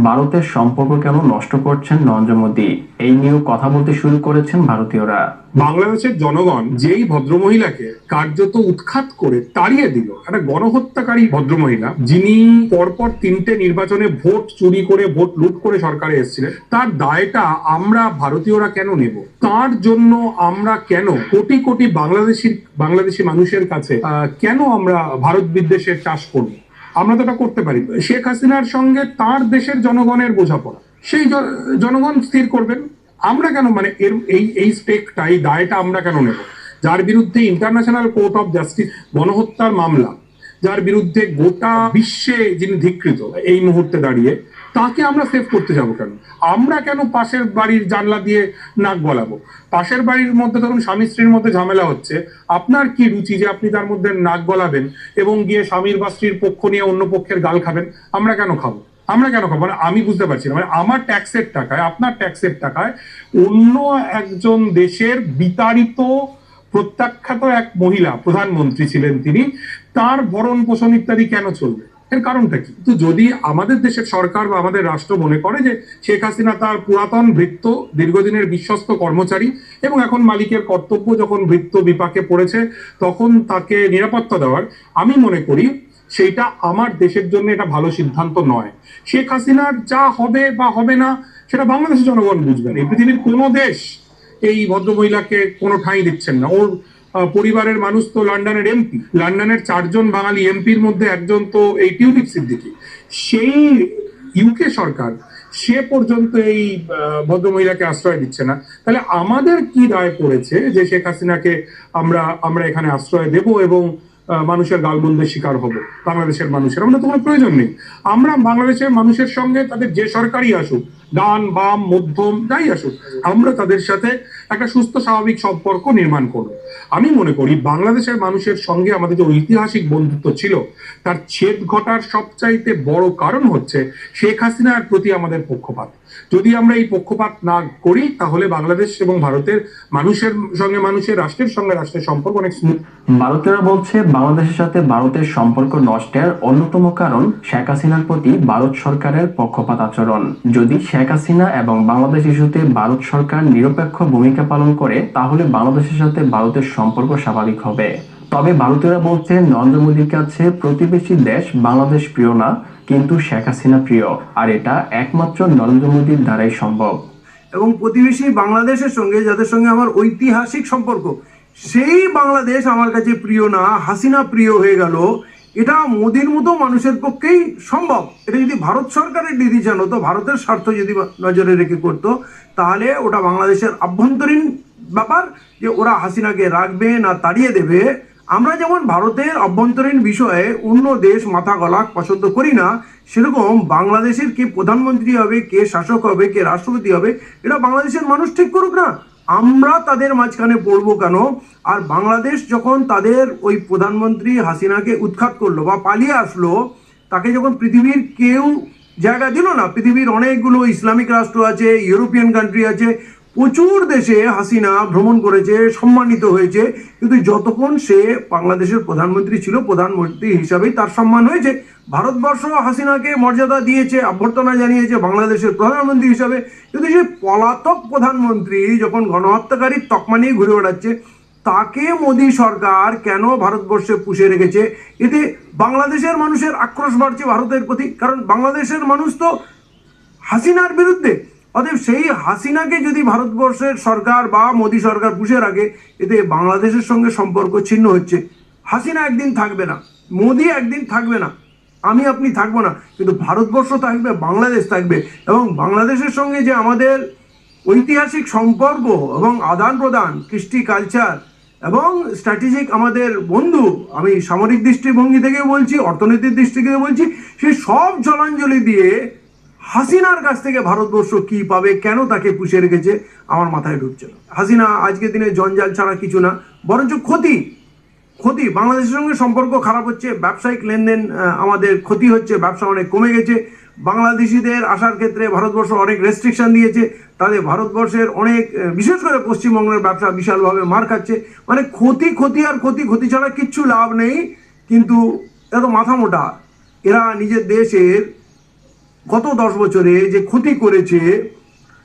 ভারতের সম্পর্ক কেন নষ্ট করছেন নরেন্দ্র মোদী, এই নিয়েও কথা বলতে শুরু করেছেন ভারতীয়রা। বাংলাদেশের জনগণ যেই ভদ্রমহিলাকে কার্যত উৎখাত করে তাড়িয়ে দিল, একটা গণহত্যাকারী ভদ্রমহিলা যিনি পরপর 3টে নির্বাচনে ভোট চুরি করে ভোট লুট করে সরকারে এসেছিলেন, তার দায়টা আমরা ভারতীয়রা কেন নেব? তার জন্য আমরা কেন কোটি কোটি বাংলাদেশি মানুষের কাছে কেন আমরা ভারত বিদ্বেষের চাষ করব? আমরা তো এটা করতে পারি। শেখ হাসিনার সঙ্গে তার দেশের জনগণের বোঝাপড়া সেই জনগণ স্থির করবেন, আমরা কেন মানে এই স্টেকটা, এই দায়টা আমরা কেন নেব? যার বিরুদ্ধে ইন্টারন্যাশনাল কোর্ট অফ জাস্টিস গণহত্যার মামলা, যার বিরুদ্ধে গোটা বিশ্বে যিনি ধিকৃত এই মুহূর্তে দাঁড়িয়ে, তাকে আমরা সেভ করতে যাব কেন? আমরা কেন পাশের বাড়ির জানলা দিয়ে নাক গলাবো? পাশের বাড়ির মধ্যে ধরুন স্বামী স্ত্রীর মধ্যে ঝামেলা হচ্ছে, আপনার কি রুচি যে আপনি তার মধ্যে নাক গলাবেন এবং গিয়ে স্বামীর বা স্ত্রীর পক্ষ নিয়ে অন্য পক্ষের গাল খাবেন? আমরা কেন খাবো? মানে আমি বুঝতে পারছি না। মানে আমার ট্যাক্সের টাকায়, আপনার ট্যাক্সের টাকায় অন্য একজন দেশের বিতাড়িত প্রত্যাখ্যাত এক মহিলা প্রধানমন্ত্রী ছিলেন তিনি, তার ভরণ পোষণ ইত্যাদি কেন চলবে? এর কারণটা কি? তো যদি আমাদের দেশের সরকার বা আমাদের রাষ্ট্র মনে করে যে শেখ হাসিনা তার পুরাতন ভৃত্য, দীর্ঘদিনের বিশ্বস্ত কর্মচারী, এবং এখন মালিকের কর্তব্য যখন ভৃত্য বিপাকে পড়েছে তখন তাকে নিরাপত্তা দেওয়ার, আমি মনে করি সেইটা আমার দেশের জন্য এটা ভালো সিদ্ধান্ত নয়। শেখ হাসিনার যা হবে বা হবে না সেটা বাংলাদেশের জনগণ বুঝবেন। এই পৃথিবীর কোনো দেশ এই ভদ্রমহিলাকে কোনো ঠাঁই দিচ্ছেন না। পরিবারের মানুষ তো লন্ডনের এমপি, লন্ডনের 4 জন বাঙালি এমপির মধ্যে একজন তো এই টিউলিপ সিদ্দিকী। সেই ইউকে সরকার সে পর্যন্ত এই ভদ্রমহিলাকে আশ্রয় দিচ্ছে না। তাহলে আমাদের কি দায় পড়েছে যে শেখ হাসিনাকে আমরা এখানে আশ্রয় দেব এবং মানুষের গালমন্দের শিকার হব? বাংলাদেশের মানুষের আমরা তো কোনো প্রয়োজন নেই। আমরা বাংলাদেশের মানুষের সঙ্গে তাদের যে সরকারই আসুক, ডান বাম মধ্যম যাই আসুক, আমরা তাদের সাথে একটা সুস্থ স্বাভাবিক সম্পর্ক নির্মাণ করব। আমি মনে করি বাংলাদেশের মানুষের সঙ্গে আমাদের যে ঐতিহাসিক বন্ধুত্ব ছিল তার ছেদ ঘটার সবচাইতে বড় কারণ হচ্ছে শেখ হাসিনার প্রতি আমাদের পক্ষপাত। যদি আমরা এই পক্ষপাত না করি তাহলে বাংলাদেশ এবং ভারতের মানুষের সঙ্গে মানুষের, রাষ্ট্রের সঙ্গে রাষ্ট্রের সম্পর্ক অনেক স্মুথ। ভারতীয়রা বলছে বাংলাদেশের সাথে ভারতের সম্পর্ক নষ্টের অন্যতম কারণ শেখ হাসিনার প্রতি ভারত সরকারের পক্ষপাত আচরণ। যদি শেখ হাসিনা এবং বাংলাদেশ ইস্যুতে ভারত সরকার নিরপেক্ষ ভূমিকা পালন করে তাহলে বাংলাদেশের সাথে ভারতের সম্পর্ক স্বাভাবিক হবে। তবে ভারতীয়রা বলছে নরেন্দ্র মোদীর কাছে প্রতিবেশী দেশ বাংলাদেশ প্রিয় না, কিন্তু শেখ হাসিনা প্রিয়, আর এটা একমাত্র নরেন্দ্র মোদীর দ্বারাই সম্ভব। এবং প্রতিবেশী বাংলাদেশের সঙ্গে যাদের সঙ্গে আমার ঐতিহাসিক সম্পর্ক, সেই বাংলাদেশ আমার কাছে প্রিয় না, হাসিনা প্রিয় হয়ে গেল, এটা মোদির মতো মানুষের পক্ষেই সম্ভব। এটা যদি ভারত সরকারের ডিসিশন হতো, ভারতের স্বার্থ যদি নজরে রেখে করতো, তাহলে ওটা বাংলাদেশের আভ্যন্তরীণ ব্যাপার যে ওরা হাসিনাকে রাখবে না তাড়িয়ে দেবে। আমরা যেমন ভারতের অভ্যন্তরীণ বিষয়ে অন্য দেশ মাথা গলা পছন্দ করি না, সেরকম বাংলাদেশের কে প্রধানমন্ত্রী হবে, কে শাসক হবে, কে রাষ্ট্রপতি হবে, এটা বাংলাদেশের মানুষ ঠিক করুক না, আমরা তাদের মাঝখানে পড়বো কেন? আর বাংলাদেশ যখন তাদের ওই প্রধানমন্ত্রী হাসিনাকে উৎখাত করলো বা পালিয়ে আসলো, তাকে যখন পৃথিবীর কেউ জায়গা দিল না, পৃথিবীর অনেকগুলো ইসলামিক রাষ্ট্র আছে, ইউরোপিয়ান কান্ট্রি আছে, প্রচুর দেশে হাসিনা ভ্রমণ করেছে, সম্মানিত হয়েছে, কিন্তু যতক্ষণ সে বাংলাদেশের প্রধানমন্ত্রী ছিল, প্রধানমন্ত্রী হিসাবেই তার সম্মান হয়েছে। ভারতবর্ষ হাসিনাকে মর্যাদা দিয়েছে, অভ্যর্থনা জানিয়েছে বাংলাদেশের প্রধানমন্ত্রী হিসাবে, কিন্তু সেই পলাতক প্রধানমন্ত্রী যখন গণহত্যাকারীর তকমা নিয়ে ঘুরে বেড়াচ্ছে, তাকে মোদী সরকার কেন ভারতবর্ষে পুষে রেখেছে? এতে বাংলাদেশের মানুষের আক্রোশ বাড়ছে ভারতের প্রতি, কারণ বাংলাদেশের মানুষ তো হাসিনার বিরুদ্ধে। অতএব সেই হাসিনাকে যদি ভারতবর্ষের সরকার বা মোদী সরকার পুষে রাখে, এতে বাংলাদেশের সঙ্গে সম্পর্ক ছিন্ন হচ্ছে। হাসিনা একদিন থাকবে না, মোদী একদিন থাকবে না, আমি আপনি থাকবো না, কিন্তু ভারতবর্ষ থাকবে, বাংলাদেশ থাকবে। এবং বাংলাদেশের সঙ্গে যে আমাদের ঐতিহাসিক সম্পর্ক এবং আদান প্রদান, কৃষ্টি কালচার এবং স্ট্র্যাটেজিক আমাদের বন্ধু, আমি সামরিক দৃষ্টিভঙ্গি থেকে বলছি, অর্থনৈতিক দৃষ্টি থেকে বলছি, সেই সব জলাঞ্জলি দিয়ে হাসিনার কাছ থেকে ভারতবর্ষ কি পাবে, কেন তাকে পুষে রেখেছে, আমার মাথায় ঢুকছে না। হাসিনা আজকের দিনে জঞ্জাল ছাড়া কিছু না, বরঞ্চ ক্ষতি। বাংলাদেশের সঙ্গে সম্পর্ক খারাপ হচ্ছে, ব্যবসায়িক লেনদেন আমাদের ক্ষতি হচ্ছে, ব্যবসা অনেক কমে গেছে, বাংলাদেশিদের আসার ক্ষেত্রে ভারতবর্ষ অনেক রেস্ট্রিকশন দিয়েছে, তাদের ভারতবর্ষের অনেক, বিশেষ করে পশ্চিমবঙ্গের ব্যবসা বিশালভাবে মার খাচ্ছে। মানে ক্ষতি আর ক্ষতি ছাড়া কিচ্ছু লাভ নেই। কিন্তু এত মাথা মোটা, এরা নিজের দেশের গত 10 বছরে যে ক্ষতি করেছে,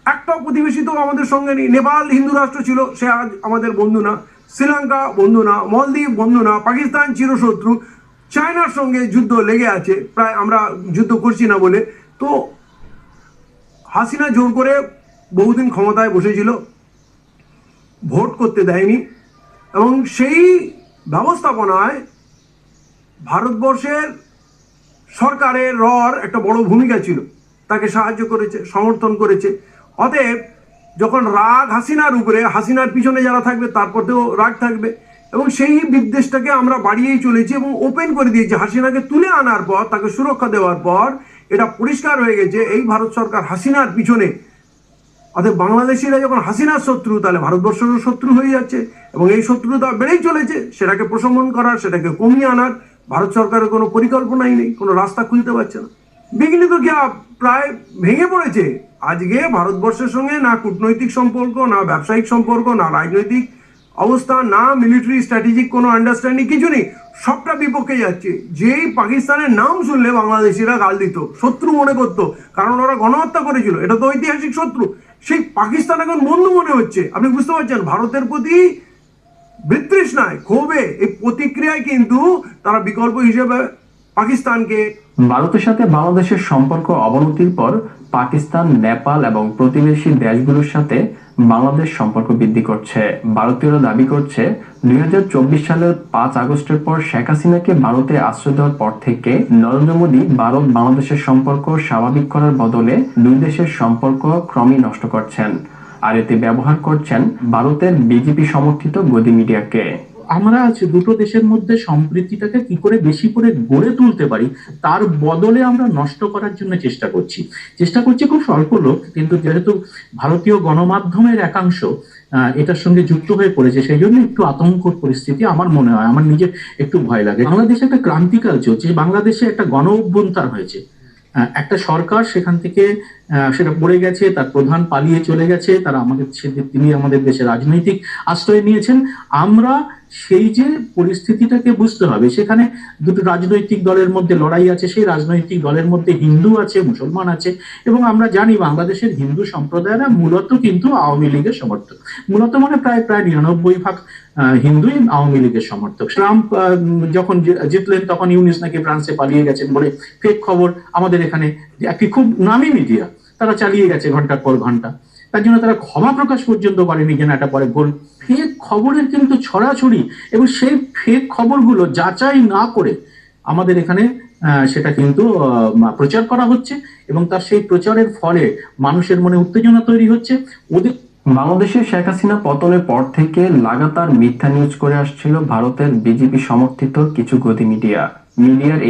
একটা প্রতিবেশী তো আমাদের সঙ্গে নেই। নেপাল হিন্দু রাষ্ট্র ছিল, সে আজ আমাদের বন্ধু না। শ্রীলঙ্কা বন্ধু না, মলদ্বীপ বন্ধু না, পাকিস্তান চিরশত্রু, চায়নার সঙ্গে যুদ্ধ লেগে আছে, প্রায় আমরা যুদ্ধ করছি না বলে। তো হাসিনা জোর করে বহুদিন ক্ষমতায় বসেছিল, ভোট করতে দেয়নি, এবং সেই ব্যবস্থাপনায় ভারতবর্ষের সরকারের একটা বড় ভূমিকা ছিল, তাকে সাহায্য করেছে, সমর্থন করেছে। অতএব যখন রাগ হাসিনার উপরে, হাসিনার পিছনে যারা থাকবে তারপরেও রাগ থাকবে, এবং সেই বিদ্বেষটাকে আমরা বাড়িয়েই চলেছি এবং ওপেন করে দিয়েছি। হাসিনাকে তুলে আনার পর, তাকে সুরক্ষা দেওয়ার পর এটা পরিষ্কার হয়ে গেছে এই ভারত সরকার হাসিনার পিছনে। অতএব বাংলাদেশিরা যখন হাসিনার শত্রু, তাহলে ভারতবর্ষেরও শত্রু হয়ে যাচ্ছে, এবং এই শত্রুতা বেড়েই চলেছে। সেটাকে প্রশমন করার, সেটাকে কমিয়ে আনার ভারত সরকারের কোনো পরিকল্পনাই নেই, কোনো রাস্তা খুলতে পারছে না। বিঘ্ন তো কি প্রায় ভেঙে পড়েছে। আজকে ভারতবর্ষের সঙ্গে না কূটনৈতিক সম্পর্ক, না ব্যবসায়িক সম্পর্ক, না রাজনৈতিক অবস্থা, না মিলিটারি স্ট্র্যাটেজিক কোনো আন্ডারস্ট্যান্ডিং, কিছু নেই, সবটা বিপক্ষে যাচ্ছে। যেই পাকিস্তানের নাম শুনলে বাংলাদেশিরা গাল দিত, শত্রু মনে করতো, কারণ ওরা গণহত্যা করেছিল, এটা তো ঐতিহাসিক শত্রু। সেই পাকিস্তান এখন বন্ধু মনে হচ্ছে। আপনি বুঝতে পারছেন, ভারতের প্রতি বিতৃষ্ণায়, ক্ষোভে, এই প্রতিক্রিয়ায় কিন্তু তারা বিকল্প হিসেবে পাকিস্তানকে। ভারতের সাথে বাংলাদেশের সম্পর্ক অবনতির পর পাকিস্তান, নেপাল এবং প্রতিবেশী দেশগুলোর সাথে বাংলাদেশ সম্পর্ক বৃদ্ধি করছে। ভারতীয়রা দাবি করছে 2024 সালের 5 আগস্টের পর শেখ হাসিনাকে ভারতে আশ্রয় দেওয়ার পর থেকে নরেন্দ্র মোদী ভারত বাংলাদেশের সম্পর্ক স্বাভাবিক করার বদলে দুই দেশের সম্পর্ক ক্রমেই নষ্ট করছেন, আর এতে ব্যবহার করছেন ভারতের বিজেপি সমর্থিত গদি মিডিয়াকে। আমরা আজ দুটো দেশের মধ্যে সম্প্রীতিটাকে কি করে বেশি করে গড়ে তুলতে পারি তার বদলে আমরা নষ্ট করার জন্য চেষ্টা করছি খুব স্বল্প লোক, কিন্তু যেহেতু ভারতীয় গণমাধ্যমের একাংশ এটার সঙ্গে যুক্ত হয়ে পড়েছে, সেই জন্য একটু আতঙ্কর পরিস্থিতি আমার মনে হয়, আমার নিজের একটু ভয় লাগে। বাংলাদেশে একটা ক্রান্তিকাল চলছে, বাংলাদেশে একটা গণ অভ্যুত্থান হয়েছে, একটা সরকার সেখান থেকে সেটা পড়ে গেছে, তার প্রধান পালিয়ে চলে গেছে, তিনি আমাদের দেশে রাজনৈতিক আশ্রয় নিয়েছেন। আমরা সেই যে পরিস্থিতিটাকে বুঝতে হবে, সেখানে দুটো রাজনৈতিক দলের মধ্যে লড়াই আছে, সেই রাজনৈতিক দলের মধ্যে হিন্দু আছে, মুসলমান আছে, এবং আমরা জানি বাংলাদেশের হিন্দু সম্প্রদায়রা মূলত কিন্তু আওয়ামী লীগের সমর্থক, মূলত মানে প্রায় 99% হিন্দুই আওয়ামী লীগের সমর্থক। ট্রাম্প যখন জিতলেন তখন ইউনিস নাকি ফ্রান্সে পালিয়ে গেছেন বলে ফেক খবর আমাদের এখানে একটি খুব নামী মিডিয়া তারা চালিয়ে গেছে ঘন্টার পর ঘন্টা, তার জন্য তারা ক্ষমা প্রকাশ পর্যন্ত করেনি যেন এটা পরে ভুল। ফেক খবরের কিন্তু ছড়াছড়ি, এবং সেই ফেক খবরগুলো যাচাই না করে আমাদের এখানে সেটা কিন্তু প্রচার করা হচ্ছে, এবং তার সেই প্রচারের ফলে মানুষের মনে উত্তেজনা তৈরি হচ্ছে। বাংলাদেশে শেখ হাসিনা পতনের পর থেকে লাগাতার মিথ্যা নিউজ করে আসছিল ভারতের বিজেপি সমর্থিত কিছু গদি মিডিয়ার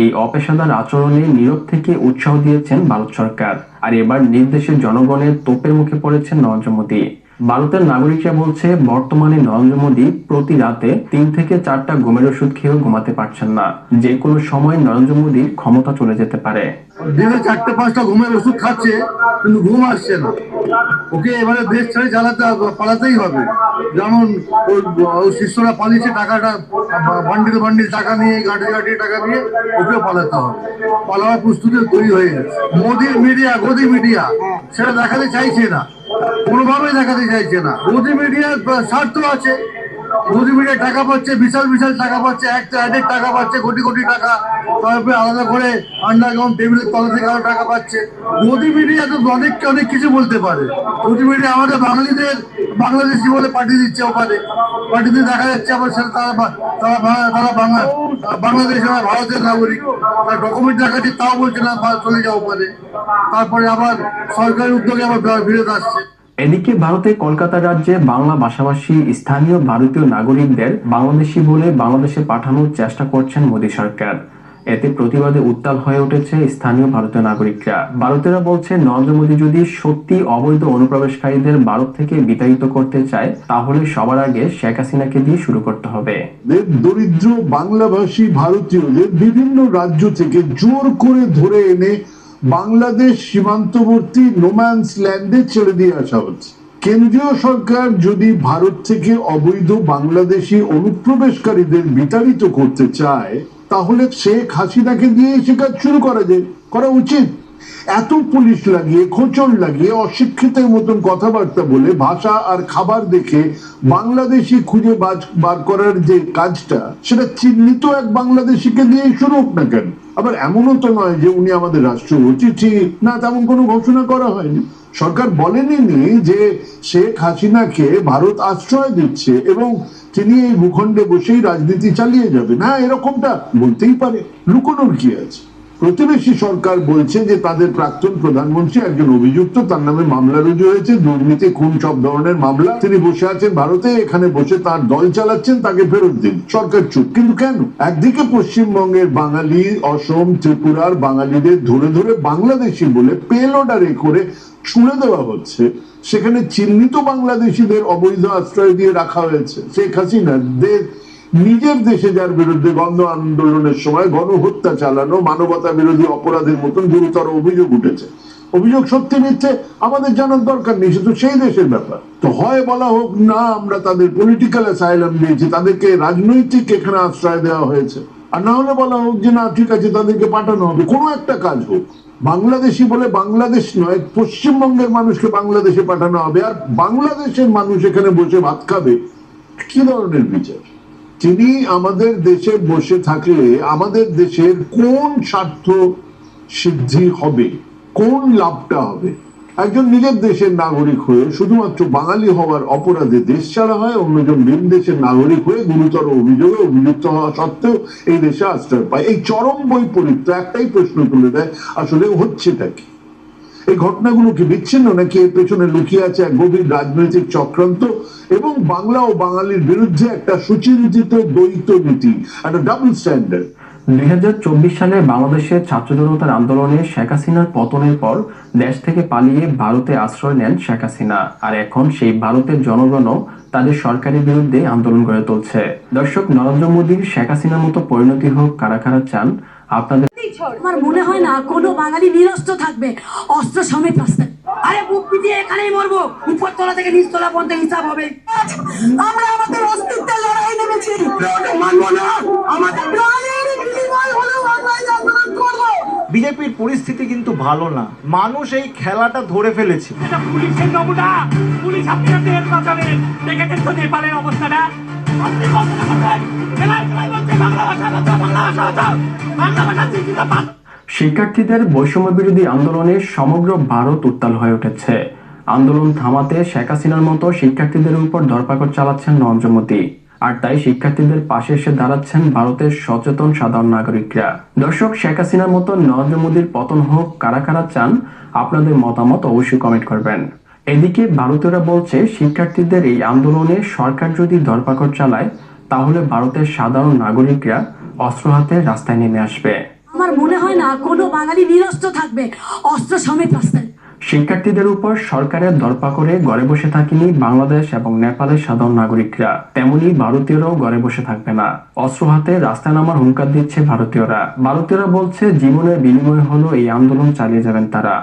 এই অপেশাদার আচরণে নীরব থেকে উৎসাহ দিয়েছেন ভারত সরকার, আর এবার নিজ দেশের জনগণের তোপের মুখে পড়েছেন নরেন্দ্র মোদী। ভারতের নাগরিকরা বলছে বর্তমানে নরেন্দ্র মোদী প্রতি রাতে 3 থেকে 4টা ঘুমের ওষুধ খেয়েও ঘুমাতে পারছেন না, যে কোনো সময় নরেন্দ্র মোদীর ক্ষমতা চলে যেতে পারে। দিনে 4-5টা ঘুমের ওষুধ খাচ্ছে কিন্তু ঘুম আসছে না, ওকে এবারে দেশ ছেড়ে পালাতেই হবে। যেমন ওই শিষ্যরা পালিয়েছে, টাকাটা বান্ডিল টাকা নিয়ে গাড়ি টাকা নিয়ে ওকেও পালাতে হবে, পালাবার প্রস্তুতি তৈরি হয়ে গেছে। মোদীর মিডিয়া গদি মিডিয়া সেটা দেখাতে চাইছে না, কোনোভাবেই দেখাতে চাইছে না। গদি মিডিয়ার স্বার্থ আছে, গদি মিডিয়া টাকা পাচ্ছে, বিশাল টাকা পাচ্ছে, অ্যাডের টাকা পাচ্ছে, কোটি টাকা, তারপরে আলাদা করে আন্ডারগ্রাউন্ড টেবিলের তলা থেকে আরো টাকা পাচ্ছে। গদি মিডিয়া তো অনেক কিছু বলতে পারে। গদি মিডিয়া আমাদের বাঙালিদের বাংলাদেশি বলে পাঠিয়ে দিচ্ছে, ওখানে পাঠিয়ে দিয়ে দেখা যাচ্ছে আবার সেটা তারা বাংলাদেশ ভারতের নাগরিক, তার ডকুমেন্ট দেখাচ্ছে তাও বলছে না চলে যাও ওখানে, তারপরে আবার সরকারি উদ্যোগে আবার ফিরত আসছে। এদিকে ভারতের কলকাতা রাজ্যে বাংলা ভাষাভাষী স্থানীয় ভারতীয় নাগরিকদের বাংলাদেশি বলে বাংলাদেশে পাঠানোর চেষ্টা করছেন মোদী সরকার। এতে প্রতিবাদে উত্তাল হয়ে উঠেছে স্থানীয় ভারতীয় নাগরিকরা। ভারতীয়রা বলছে নরেন্দ্র মোদী যদি সত্যি অবৈধ অনুপ্রবেশকারীদের ভারত থেকে বিতাড়িত করতে চায়, তাহলে সবার আগে শেখ হাসিনাকে দিয়ে শুরু করতে হবে। দরিদ্র বাংলাভাষী ভারতীয়দের বিভিন্ন রাজ্য থেকে জোর করে ধরে এনে বাংলাদেশ সীমান্তবর্তী নোম্যান্স ল্যান্ডে ছেড়ে দিয়ে আসা হচ্ছে। কেন্দ্রীয় সরকার যদি ভারত থেকে অবৈধ বাংলাদেশি অনুপ্রবেশকারীদের বিতাড়িত করতে চায়, তাহলে শেখ হাসিনাকে দিয়ে সে কাজ শুরু করা উচিত। এত পুলিশ লাগিয়ে, খোঁচর লাগিয়ে, অশিক্ষিতের মতন কথাবার্তা বলে, ভাষা আর খাবার দেখে বাংলাদেশি খুঁজে বার করার যে কাজটা, সেটা চিহ্নিত এক বাংলাদেশিকে দিয়ে শুরু হোক না কেন। আবার এমনও তো নয় যে উনি আমাদের রাষ্ট্র অতিথি, না, তেমন কোনো ঘোষণা করা হয়নি। সরকার বলেনি যে শেখ হাসিনাকে ভারত আশ্রয় দিচ্ছে এবং তিনি এই ভূখণ্ডে বসেই রাজনীতি চালিয়ে যাবে, না, এরকমটা বলতেই পারে, লুকোনোর কি আছে। প্রতিবেশী সরকার বলছে যে তাদের প্রাক্তন প্রধানমন্ত্রী একজন অভিযুক্ত, তার নামে মামলা রুজু হয়েছে, দুর্নীতি, খুন, সব ধরনের মামলা, তিনি বসে আছেন ভারতে, এখানে বসে তার দল চালাচ্ছেন, তাকে ফেরত দিন। সরকার চুপ। কিন্তু কেন? একদিকে পশ্চিমবঙ্গের বাঙালি, অসম, ত্রিপুরার বাঙালিদের ধরে ধরে বাংলাদেশি বলে পেলোডারে করে ছুঁড়ে দেওয়া হচ্ছে, সেখানে চিহ্নিত বাংলাদেশিদের অবৈধ আশ্রয় দিয়ে রাখা হয়েছে। শেখ হাসিনা নিজের দেশে যার বিরুদ্ধে গণ আন্দোলনের সময় গণহত্যা চালানো, মানবতা বিরোধী অপরাধের মতন গুরুতর অভিযোগ উঠেছে। অভিযোগ সত্যি মিথ্যে আমাদের জানার দরকার নেই, সে তো সেই দেশের ব্যাপার। তো হয় বলা হোক না আমরা তাদের পলিটিক্যাল অ্যাসাইলাম দিয়েছি, তাদেরকে রাজনৈতিক এখানে আশ্রয় দেওয়া হয়েছে, আর না হলে বলা হোক যে না ঠিক আছে তাদেরকে পাঠানো হবে, কোনো একটা কাজ হোক। বাংলাদেশি বলে বাংলাদেশ নয়, পশ্চিমবঙ্গের মানুষকে বাংলাদেশে পাঠানো হবে, আর বাংলাদেশের মানুষ এখানে বসে ভাত খাবে। কি ধরনের বিচার? তিনি আমাদের দেশে বসে থাকলে আমাদের দেশের কোন স্বার্থ সিদ্ধি হবে, কোন লাভটা হবে? একজন নিজের দেশের নাগরিক হয়ে শুধুমাত্র বাঙালি হওয়ার অপরাধে দেশ ছাড়া হয়, অন্যজন ভিন দেশের নাগরিক হয়ে গুরুতর অভিযোগে অভিযুক্ত হওয়া সত্ত্বেও এই দেশে আশ্রয় পায়। এই চরম বৈপরীত্য একটাই প্রশ্ন তুলে দেয়, আসলে হচ্ছেটা কি? এই ঘটনাগুলো কি বিচ্ছিন্ন, নাকি এর পেছনে লুকিয়ে আছে এক গভীর রাজনৈতিক চক্রান্ত এবং বাংলা ও বাঙালির বিরুদ্ধে একটা সুচিন্তিত দ্বৈত নীতি, একটা ডাবল স্ট্যান্ডার্ড? 2024 সালে বাংলাদেশের ছাত্র জনতার আন্দোলনে শেখ হাসিনার পতনের পর দেশ থেকে পালিয়ে ভারতে আশ্রয় নেন শেখ হাসিনা, আর এখন সেই ভারতের জনগণও তাদের সরকারের বিরুদ্ধে আন্দোলন গড়ে তুলছে। দর্শক, নরেন্দ্র মোদীর শেখ হাসিনার মতো পরিণতি হোক কারা কারা চান আপনাদের? আমার মনে হয় না কোনো বাঙালি নিরস্ত্র থাকবে, অস্ত্র সমেত রাস্তায়। আরে বুক পিটিয়ে এখানেই মরবো, উপরতলা থেকে নিচতলা পর্যন্ত হিসাব হবে। আমরা আমাদের অস্তিত্বের লড়াই নেমেছি, মানবো না। আমাদের প্রাণের বিনিময় হলেও আমরা এই আন্দোলন করবো। বিজেপির পরিস্থিতি কিন্তু ভালো না, মানুষ এই খেলাটা ধরে ফেলেছে। এটা পুলিশের নমুনা, পুলিশ আপনারা দেশ বাঁচাবেন। দেখেছেন তো নেপালের অবস্থাটা? আপনি কল্পনা করবেন খেলায় খেলায় বলছে বাংলা ভাষা বাঁচাও, বাংলা ভাষা বাঁচাও, বাংলা ভাষা শিক্ষিত। শিক্ষার্থীদের বৈষম্য বিরোধী আন্দোলনে সমগ্র ভারত উত্তাল হয়ে উঠেছে। আন্দোলন থামাতে শেখ হাসিনার মতো শিক্ষার্থীদের উপর ধরপাকড় চালাচ্ছেন নরেন্দ্র মোদী, আর তাই শিক্ষার্থীদের পাশে এসে দাঁড়াচ্ছেন ভারতের সচেতন সাধারণ নাগরিকরা। দর্শক, শেখ হাসিনার মতো নরেন্দ্র মোদীর পতন হোক কারা কারা চান আপনাদের মতামত অবশ্যই কমেন্ট করবেন। এদিকে ভারতীয়রা বলছে শিক্ষার্থীদের এই আন্দোলনে সরকার যদি ধরপাকড় চালায় তাহলে ভারতের সাধারণ নাগরিকরা অস্ত্র হাতে রাস্তায় নেমে আসবে। আমার মনে হয় না কোনো বাঙালি নিরস্ত্র থাকবে, অস্ত্র সমেত রাস্তায়। শিক্ষার্থীদের উপর সরকারের ধরপাকড়ে ঘরে বসে থাকেনি বাংলাদেশ এবং নেপালের সাধারণ নাগরিকরা, তেমনি ভারতীয়রাও ঘরে বসে থাকবে না। অস্ত্র হাতে রাস্তায় নামার হুঙ্কার দিচ্ছে ভারতীয়রা বলছে জীবনের বিনিময় হলো এই আন্দোলন চালিয়ে যাবেন তারা।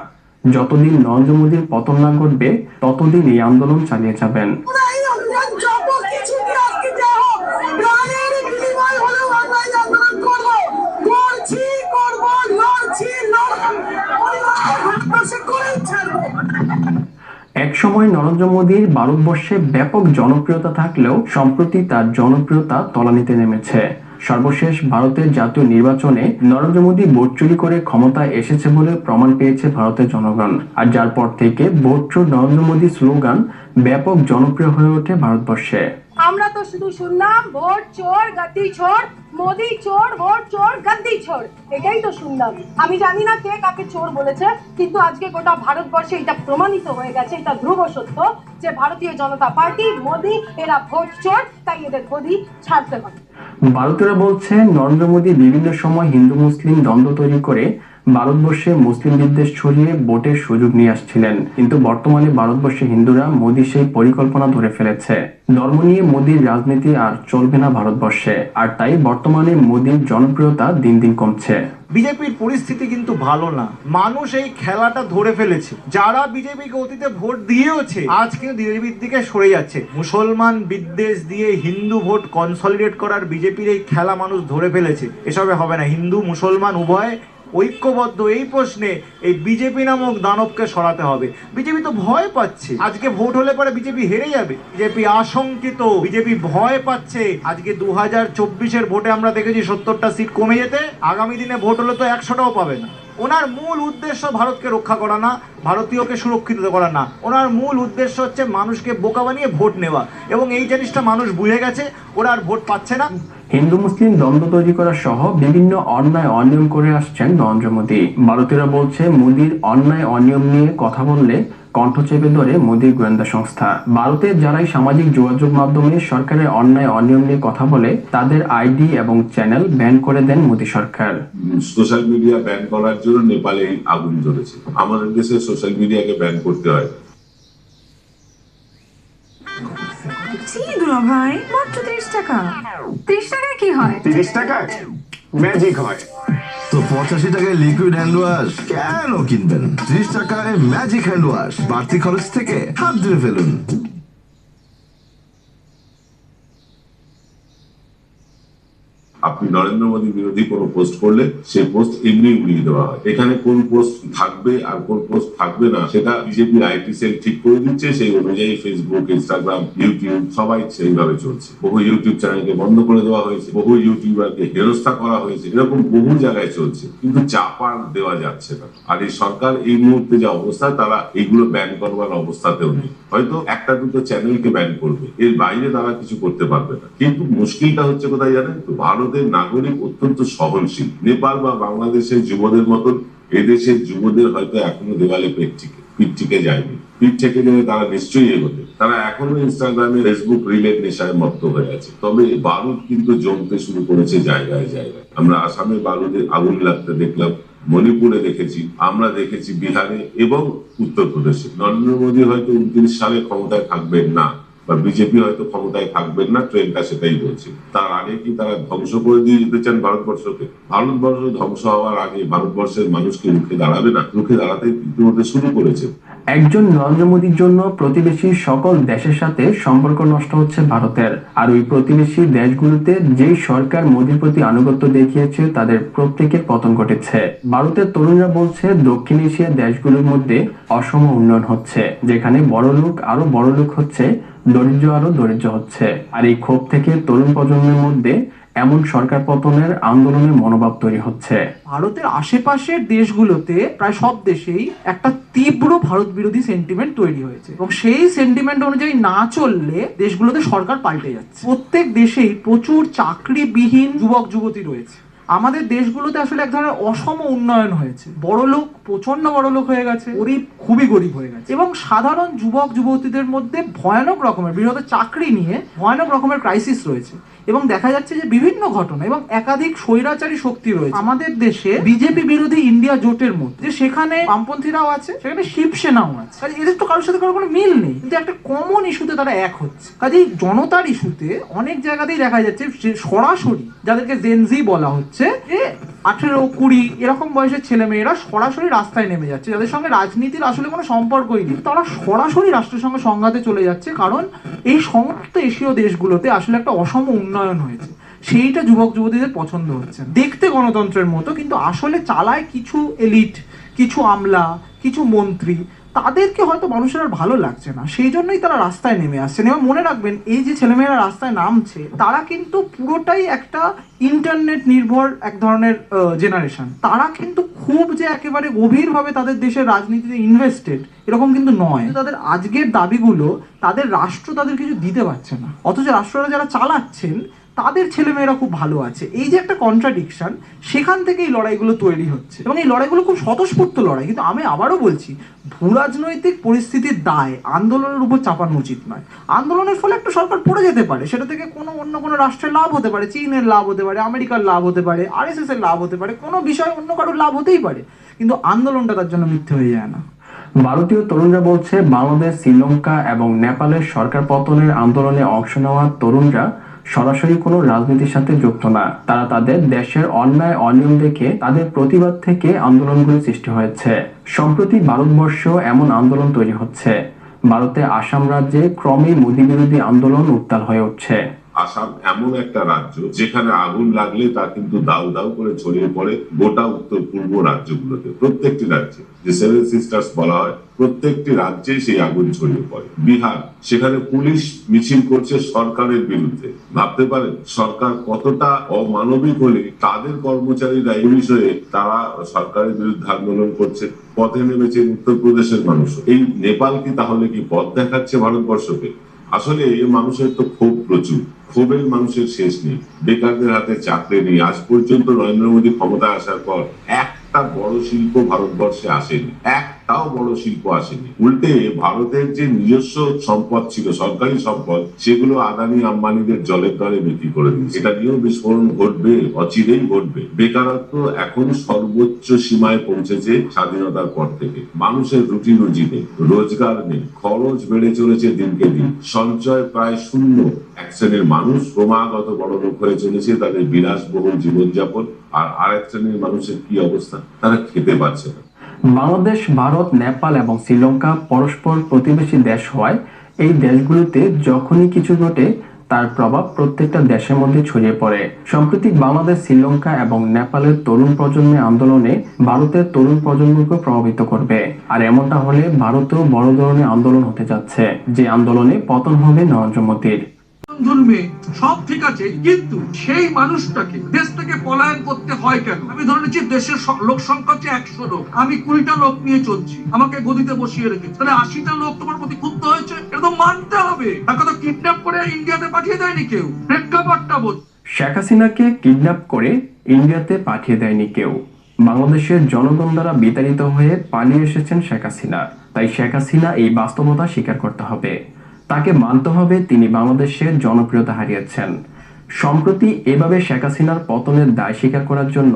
যতদিন নরেন্দ্র মোদীর পতন না ঘটবে ততদিন এই আন্দোলন চালিয়ে যাবেন। একসময় নরেন্দ্র মোদীর ভারতবর্ষে ব্যাপক জনপ্রিয়তা থাকলেও সম্প্রতি তার জনপ্রিয়তা তলানিতে নেমেছে। সর্বশেষ ভারতের জাতীয় নির্বাচনে নরেন্দ্র মোদী ভোট চুরি করে ক্ষমতায় এসেছে বলে প্রমাণ পেয়েছে ভারতের জনগণ, আর যার পর থেকে ভোট চোর নরেন্দ্র মোদী স্লোগান ব্যাপক জনপ্রিয় হয়ে ওঠে ভারতবর্ষে। আমরা তো শুধু শুনলাম ভোট চোর গদ্দি ছোড়, মোদি চোর, ভোট চোর গদ্দি ছোড়, এটাই তো শুনলাম। আমি জানি না কে কাকে চোর বলেছে, কিন্তু আজকে গোটা ভারতবর্ষে এটা প্রমাণিত হয়ে গেছে, এটা ধ্রুব সত্য যে ভারতীয় জনতা পার্টি, মোদি এরা ভোট চোর, তাই এদের গদি ছাড়তে হবে। ভারতীয়রা বলছে নরেন্দ্র মোদী বিভিন্ন সময় হিন্দু মুসলিম দ্বন্দ্ব তৈরি করে ভারতবর্ষে মুসলিম বিদ্বেষ ছড়িয়ে ভোটের সুযোগ নিয়ে আসছিলেন, কিন্তু বর্তমানে ভারতবর্ষে হিন্দুরা মোদী সেই পরিকল্পনা ধরে ফেলেছে। ধর্ম নিয়ে মোদীর রাজনীতি আর চলবে না ভারতবর্ষে, আর তাই বর্তমানে মোদীর জনপ্রিয়তা দিন দিন কমছে। বিজেপির পরিস্থিতি কিন্তু ভালো না, মানুষ এই খেলাটা ধরে ফেলেছে। যারা বিজেপিকে অতীতে ভোট দিয়েওছে আজ কিন্তু বিজেপির দিকে সরে যাচ্ছে। মুসলমান বিদ্বেষ দিয়ে হিন্দু ভোট কনসলিডেট করার বিজেপির এই খেলা মানুষ ধরে ফেলেছে। এসবে হবে না, হিন্দু মুসলমান উভয় ঐক্যবদ্ধ এই প্রশ্নে এই বিজেপি নামক দানবকে সরাতে হবে। বিজেপি তো ভয় পাচ্ছে, আজকে ভোট হলে পরে বিজেপি হেরে যাবে। বিজেপি আশঙ্কিত, বিজেপি ভয় পাচ্ছে। আজকে 2024-এর ভোটে আমরা দেখেছি 70টা সিট কমে যেতে, আগামী দিনে ভোট হলে তো 100টাও পাবে না। ওনার মূল উদ্দেশ্য ভারতকে রক্ষা করা না, ভারতীয়কে সুরক্ষিত করা না, ওনার মূল উদ্দেশ্য হচ্ছে মানুষকে বোকা বানিয়ে ভোট নেওয়া, এবং এই জিনিসটা মানুষ বুঝে গেছে, ওরা আর ভোট পাচ্ছে না। হিন্দু মুসলিম দ্বন্দ্ব তৈরি করা সহ বিভিন্ন অন্যায় অনিয়ম করে আসছেন নরেন্দ্র মোদী। ভারতীয়রা বলছে মোদীর অন্যায় অনিয়ম নিয়ে কথা বললে কণ্ঠ চেপে ধরে মোদীর গোয়েন্দা সংস্থা। ভারতের যারাই সামাজিক যোগাযোগ মাধ্যমে সরকারের অন্যায় অনিয়ম নিয়ে কথা বলে তাদের আইডি এবং চ্যানেল ব্যান করে দেন মোদী সরকার। সোশ্যাল মিডিয়া ব্যান করার জন্য নেপালে আগুন জ্বলেছে, আমাদের দেশে সোশ্যাল মিডিয়াকে ব্যান করতে হয়। ভাই মাত্র 30 টাকা। 30 টাকায় কি হয়? 30 টাকায় ম্যাজিক হয়। তো 85 টাকায় লিকুইড হ্যান্ড ওয়াশ কেন কিনবেন? 30 টাকায় ম্যাজিক হ্যান্ড ওয়াশ, বাড়তি খরচ থেকে হাত ধরে ফেলুন। আপনি নরেন্দ্র মোদী বিরোধী কোনো পোস্ট করলে সেই পোস্ট এমনি উড়িয়ে দেওয়া হয়। এখানে কোন পোস্ট থাকবে আর কোন পোস্ট থাকবে না সেটা বিজেপি আইটি সেল ঠিক করে দিচ্ছে, সেই অনুযায়ী ফেসবুক, ইনস্টাগ্রাম, ইউটিউব সবাই সেইভাবে চলছে। বহু ইউটিউব চ্যানেলকে বন্ধ করে দেওয়া হয়েছে, বহু ইউটিউবারকে হেনস্থা করা হয়েছে, এরকম বহু জায়গায় চলছে, কিন্তু চাপা দেওয়া যাচ্ছে না। আর এই সরকার এই মুহূর্তে যে অবস্থা, তারা এইগুলো ব্যান করবার অবস্থাতেও নেই। হয়তো একটা দুটো চ্যানেলকে ব্যান করবে, এর বাইরে তারা কিছু করতে পারবে না। কিন্তু মুশকিলটা হচ্ছে কোথায় জানেন তো, ভারতের নাগরিক অত্যন্ত সহনশীল। নেপাল বা বাংলাদেশের যুবদের মতন এদেশের যুবদের হয়তো এখনো দেওয়ালে পিঠ টিকে যায়নি। পিঠ থেকে গেলে তারা নিশ্চয়ই এগোবে। তারা এখনো ইনস্টাগ্রামে, ফেসবুক রিলের নেশায় মত্ত হয়ে আছে। তবে বারুদ কিন্তু জমতে শুরু করেছে জায়গায় জায়গায়। আমরা আসামে বারুদে আগুন লাগতে দেখলাম, মণিপুরে দেখেছি, আমরা দেখেছি বিহারে এবং উত্তরপ্রদেশে। নরেন্দ্র মোদী হয়তো 29 সালে ক্ষমতায় থাকবেন না, বা বিজেপি হয়তো ক্ষমতায় থাকবেন না, ট্রেনটা সেটাই বলছে। তার আগে কি তারা ধ্বংস করে দিয়ে যেতে চান ভারতবর্ষকে? ভারতবর্ষ ধ্বংস হওয়ার আগে ভারতবর্ষের মানুষকে রুখে দাঁড়াবে না? রুখে দাঁড়াতে ইতিমধ্যে শুরু করেছে। একজন নরেন্দ্র মোদীর জন্য প্রতিবেশী সকল দেশের সাথে সম্পর্ক নষ্ট হচ্ছে ভারতের। আর ওই প্রতিবেশী দেশগুলোতে যেই সরকার মোদীর প্রতি আনুগত্য দেখিয়েছে তাদের প্রত্যেকের পতন ঘটেছে। ভারতের তরুণরা বলছে দক্ষিণ এশিয়ার দেশগুলোর মধ্যে অসম উন্নয়ন হচ্ছে, যেখানে বড় লোক আরো বড় লোক হচ্ছে, দরিদ্র আরো দরিদ্র হচ্ছে। আর এই ক্ষোভ থেকে তরুণ প্রজন্মের মধ্যে এমন সরকার পতনের আন্দোলনের মনোভাব তৈরি হচ্ছে। ভারতের আশেপাশের দেশগুলোতে প্রায় সব দেশেই একটা তীব্র ভারত বিরোধী সেন্টিমেন্ট তৈরি হয়েছে, এবং সেই সেন্টিমেন্ট অনুযায়ী না চললে দেশগুলোতে সরকার পাল্টে যাচ্ছে। প্রত্যেক দেশেই প্রচুর চাকরিবিহীন যুবক যুবতী রয়েছে। আমাদের দেশগুলোতে আসলে এক ধরনের অসম উন্নয়ন হয়েছে। বড় লোক প্রচন্ড বড় লোক হয়ে গেছে, গরিব খুবই গরিব হয়ে গেছে, এবং সাধারণ যুবক যুবতীদের মধ্যে ভয়ানক রকমের, বিশেষত চাকরি নিয়ে ভয়ানক রকমের ক্রাইসিস রয়েছে। এবং দেখা যাচ্ছে যে বিভিন্ন ঘটনা এবং একাধিক স্বৈরাচারী শক্তি রয়েছে আমাদের দেশে। বিজেপি বিরোধী ইন্ডিয়া জোটের মধ্যে সেখানে বামপন্থীরাও আছে, সেখানে শিবসেনাও আছে। কাজে এদের তো কারোর সাথে কারোর কোনো মিল নেই, কিন্তু একটা কমন ইস্যুতে তারা এক হচ্ছে। কাজেই জনতার ইস্যুতে অনেক জায়গাতেই দেখা যাচ্ছে সরাসরি, যাদেরকে জেনজি বলা হচ্ছে, যে 18-20 এরকম বয়সের ছেলেমেয়েরা সরাসরি রাস্তায় নেমে যাচ্ছে, যাদের সঙ্গে রাজনীতির আসলে কোনো সম্পর্কই নেই। তারা সরাসরি রাষ্ট্রের সঙ্গে সংঘাতে চলে যাচ্ছে, কারণ এই সমস্ত এশীয় দেশগুলোতে আসলে একটা অসম উন্নয়ন হয়েছে। সেইটা যুবক যুবতীদের পছন্দ হচ্ছে। দেখতে গণতন্ত্রের মতো, কিন্তু আসলে চালায় কিছু এলিট, কিছু আমলা, কিছু মন্ত্রী। তাদেরকে হয়তো মানুষের আর ভালো লাগছে না, সেই জন্যই তারা রাস্তায় নেমে আসছেন। এবং মনে রাখবেন, এই যে ছেলেমেয়েরা রাস্তায় নামছে, তারা কিন্তু পুরোটাই একটা ইন্টারনেট নির্ভর এক ধরনের জেনারেশন। তারা কিন্তু খুব যে একেবারে গভীরভাবে তাদের দেশের রাজনীতিতে ইনভেস্টেড এরকম কিন্তু নয়। তাদের আজকের দাবিগুলো তাদের রাষ্ট্র তাদের কিছু দিতে পারছে না, অথচ রাষ্ট্ররা যারা চালাচ্ছেন তাদের ছেলেমেয়েরা খুব ভালো আছে। এই যে একটা কন্ট্রাডিকশন, সেখান থেকে এই লড়াইগুলো তৈরি হচ্ছে, এবং এই লড়াইগুলো খুব স্বতঃস্ফূর্ত লড়াই। কিন্তু আমি আবারও বলছি, ভূরাজনৈতিক পরিস্থিতির দায় আন্দোলনের উপর চাপানো উচিত নয়। আন্দোলনের ফলে একটা সরকার পড়ে যেতে পারে, সেটা থেকে অন্য কোনো রাষ্ট্রের লাভ হতে পারে, চীনের লাভ হতে পারে, আমেরিকার লাভ হতে পারে, RSS এর লাভ হতে পারে, কোনো বিষয়ে অন্য কারোর লাভ হতেই পারে, কিন্তু আন্দোলনটা তার জন্য মিথ্যে হয়ে যায় না। ভারতীয় তরুণরা বলছে বাংলাদেশ, শ্রীলঙ্কা এবং নেপালের সরকার পতনের আন্দোলনে অংশ নেওয়া তরুণরা সরাসরি কোনো রাজনীতির সাথে যুক্ত না। তারা তাদের দেশের অন্যায় অনিয়ম দেখে তাদের প্রতিবাদ থেকে আন্দোলনগুলি সৃষ্টি হয়েছে। সম্প্রতি ভারতবর্ষ এমন আন্দোলন তৈরি হচ্ছে। ভারতে আসাম রাজ্যে ক্রমেই মোদী বিরোধী আন্দোলন উত্তাল হয়ে উঠছে। আসাম এমন একটা রাজ্য যেখানে আগুন লাগলে তা কিন্তু দাউ দাউ করে ছড়িয়ে পড়ে গোটা উত্তর পূর্ব রাজ্যগুলোতে। প্রত্যেকটি রাজ্যে, যে 7 সিস্টার্স বলা হয়, প্রত্যেকটি রাজ্যে সেই আগুন ছড়িয়ে পড়ে। বিহার, সেখানে পুলিশ মিছিল করছে সরকারের বিরুদ্ধে। ভাবতে পারেন সরকার কতটা অমানবিক হলে তাদের কর্মচারীরা এই বিষয়ে তারা সরকারের বিরুদ্ধে আন্দোলন করছে। পথে নেমেছে উত্তরপ্রদেশের মানুষ। এই নেপাল কি তাহলে কি পথ দেখাচ্ছে ভারতবর্ষকে? আসলে মানুষের তো ক্ষোভ প্রচুর, ক্ষোভের মানুষের শেষ নেই। বেকারদের হাতে চাকরি নেই। আজ পর্যন্ত নরেন্দ্র মোদী ক্ষমতায় আসার পর একটা বড় শিল্প ভারতবর্ষে আসেনি, একটাও বড় শিল্প আসেনি। উল্টে ভারতের যে নিজস্ব সম্পদ ছিল, সরকারি সম্পদ, সেগুলো আদানি আম্বানিদের জলের দরে বিক্রি করে দিয়েছে। এটা নিয়েও বিস্ফোরণ ঘটবে, অচিরেই ঘটবে। বেকারত্ব এখন সর্বোচ্চ সীমায় পৌঁছেছে স্বাধীনতার পর থেকে। মানুষের রুটি রুজি নেই, রোজগার নেই, খরচ বেড়ে চলেছে দিনকে দিন, সঞ্চয় প্রায় শূন্য। এক শ্রেণীর মানুষ ক্রমাগত বড় লোক হয়ে চলেছে, তাদের বিলাসবহুল জীবনযাপন। আর আরেক শ্রেণীর মানুষের কি অবস্থা? তারা খেতে পাচ্ছে না। বাংলাদেশ, ভারত, নেপাল এবং শ্রীলঙ্কা পরস্পর প্রতিবেশী দেশ হওয়ায় এই দেশগুলোতে যখনই কিছু ঘটে তার প্রভাব প্রত্যেকটা দেশের মধ্যে ছড়িয়ে পড়ে। সম্প্রতি বাংলাদেশ, শ্রীলঙ্কা এবং নেপালের তরুণ প্রজন্মের আন্দোলনে ভারতের তরুণ প্রজন্মকে প্রভাবিত করবে। আর এমনটা হলে ভারতেও বড় ধরনের আন্দোলন হতে যাচ্ছে, যে আন্দোলনে পতন হবে নরেন্দ্র মোদীর। ধর্মে সব ঠিক আছে, কিন্তু সেই মানুষটাকে দেশ থেকে পলায়ন করতে হয় কেন? আমি ধরে নিচ্ছি দেশের লোক সংখ্যা হচ্ছে 100 লোক, আমি 20টা লোক নিয়ে চলছি, আমাকে গদিতে বসিয়ে রেখেছে, তাহলে 80টা লোক তোমার প্রতি ক্ষুব্ধ হয়েছে, এটা তো মানতে হবে। তাকে তো কিডন্যাপ করে ইন্ডিয়াতে পাঠিয়ে দেয়নি কেউ, প্রেক্ষাপটটা বোঝ। শেখ হাসিনাকে কিডন্যাপ করে ইন্ডিয়াতে পাঠিয়ে দেয়নি কেউ। বাংলাদেশের জনগণ দ্বারা বিতাড়িত হয়ে পালিয়ে এসেছেন শেখ হাসিনা। তাই শেখ হাসিনা এই বাস্তবতা স্বীকার করতে হবে, তাকে মানতে হবে তিনি বাংলাদেশের জনপ্রিয়তা হারিয়েছেন। সম্প্রতি এভাবে শেখ হাসিনার পতনের দায় স্বীকার করার জন্য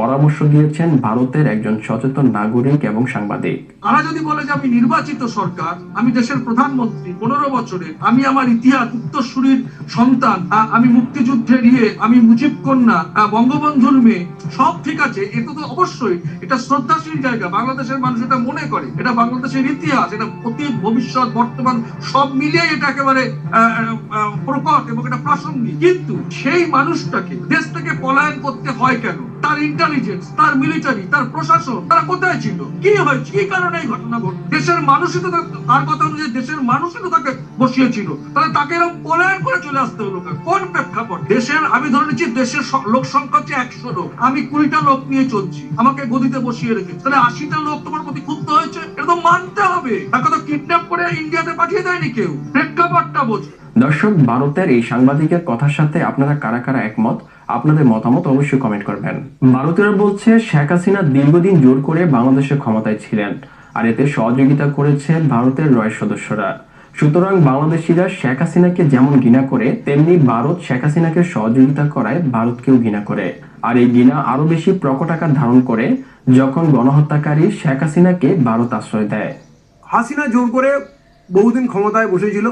পরামর্শ দিয়েছেন ভারতের একজন সচেতন নাগরিক এবং সাংবাদিক। তারা যদি বলে যে আমি নির্বাচিত সরকার, আমি দেশের প্রধানমন্ত্রী, 15 বছরে আমি আমার ইতিহাস, উত্তরসূরির সন্তান, আমি মুক্তিযুদ্ধের আমি মুজিব কন্যা, বঙ্গবন্ধুর মেয়ে, সব ঠিক আছে, এটা তো অবশ্যই এটা শ্রদ্ধাশীল জায়গা, বাংলাদেশের মানুষ এটা মনে করে, এটা বাংলাদেশের ইতিহাস, এটা অতীত, ভবিষ্যৎ, বর্তমান সব মিলিয়ে এটা একেবারে প্রকট এবং এটা প্রাসঙ্গিক। কিন্তু সেই মানুষটাকে দেশ থেকে পলায়ন করতে হয় কেন? তার ইন্টেলিজেন্স, তার মিলিটারি, তার প্রশাসন, তারা কোথায় ছিল? কি হয়েছে? কি কারণে এই ঘটনা ঘটল? দেশের মানুষই তো, তার কথা অনুযায়ী দেশের মানুষই তো তাকে বসিয়েছিল, তাহলে তাকে এরকম পলায়ন করে চলে আসতে হলো কোন প্রেক্ষাপট? দেশের, আমি ধরে নিচ্ছি দেশের লোক সংখ্যা হচ্ছে 100 লোক, আমি 20টা লোক নিয়ে চলছি, আমাকে গদিতে বসিয়ে রেখেছে, তাহলে 80টা লোক তোমার প্রতি ক্ষুব্ধ হয়েছে, এটা তো মানতে হবে। তাকে তো কিডন্যাপ করে ইন্ডিয়াতে পাঠিয়ে দেয়নি কেউ, প্রেক্ষাপটটা বোঝ। দর্শক, ভারতের এই সাংবাদিকের কথার সাথে আপনারা কারা কারা একমত, আপনাদের মতামত অবশ্যই কমেন্ট করবেন। ভারতীয়রা বলছে শেখ হাসিনা দীর্ঘদিন জোর করে বাংলাদেশের ক্ষমতায় ছিলেন, আর এতে সহযোগিতা করেছে ভারতের রয়ের সদস্যরা। সুতরাং বাংলাদেশিরা শেখ হাসিনাকে যেমন ঘৃণা করে, তেমনি ভারত শেখ হাসিনাকে সহযোগিতা করায় ভারতকেও ঘৃণা করে। আর এই ঘৃণা আরো বেশি প্রকট আকার ধারণ করে যখন গণহত্যাকারী শেখ হাসিনাকে ভারত আশ্রয় দেয়। হাসিনা জোর করে বহুদিন ক্ষমতায় বসেছিল,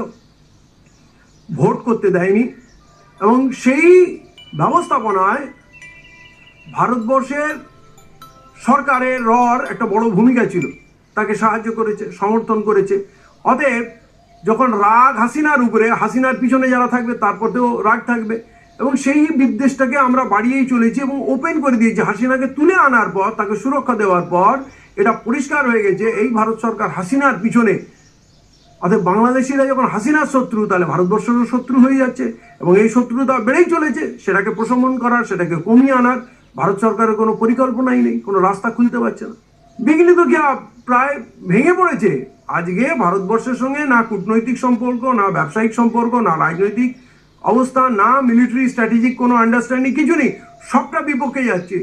ভোট করতে দেয়নি, এবং সেই ব্যবস্থাপনায় ভারতবর্ষের সরকারের একটা বড় ভূমিকা ছিল, তাকে সাহায্য করেছে, সমর্থন করেছে। অতএব যখন রাগ হাসিনার উপরে, হাসিনার পিছনে যারা থাকবে তারপরেও রাগ থাকবে, এবং সেই বিদ্বেষটাকে আমরা বাড়িয়েই চলেছি এবং ওপেন করে দিয়েছি। হাসিনাকে তুলে আনার পর, তাকে সুরক্ষা দেওয়ার পর এটা পরিষ্কার হয়ে গেছে এই ভারত সরকার হাসিনার পিছনে। অর্থাৎ বাংলাদেশিরা যখন হাসিনার শত্রু, তাহলে ভারতবর্ষেরও শত্রু হয়ে যাচ্ছে, এবং এই শত্রুতা বেড়েই চলেছে। সেটাকে প্রশমন করার, সেটাকে কমিয়ে আনার ভারত সরকারের কোনো পরিকল্পনাই নেই, কোনো রাস্তা খুলতে পারছে না। বিঘ্নিত খেয়া প্রায় ভেঙে পড়েছে। আজকে ভারতবর্ষের সঙ্গে না কূটনৈতিক সম্পর্ক, না ব্যবসায়িক সম্পর্ক, না রাজনৈতিক অবস্থা, না মিলিটারি স্ট্র্যাটেজিক কোনো আন্ডারস্ট্যান্ডিং, কিছু নেই, সবটা বিপক্ষে যাচ্ছে।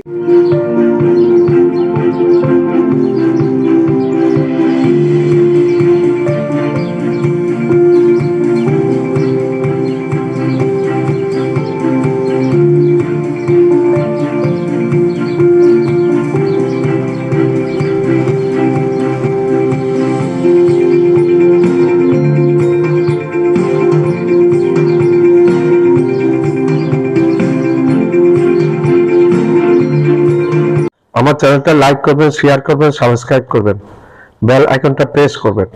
আমার চ্যানেলটা লাইক করবেন, শেয়ার করবেন, সাবস্ক্রাইব করবেন, বেল আইকনটা প্রেস করবেন।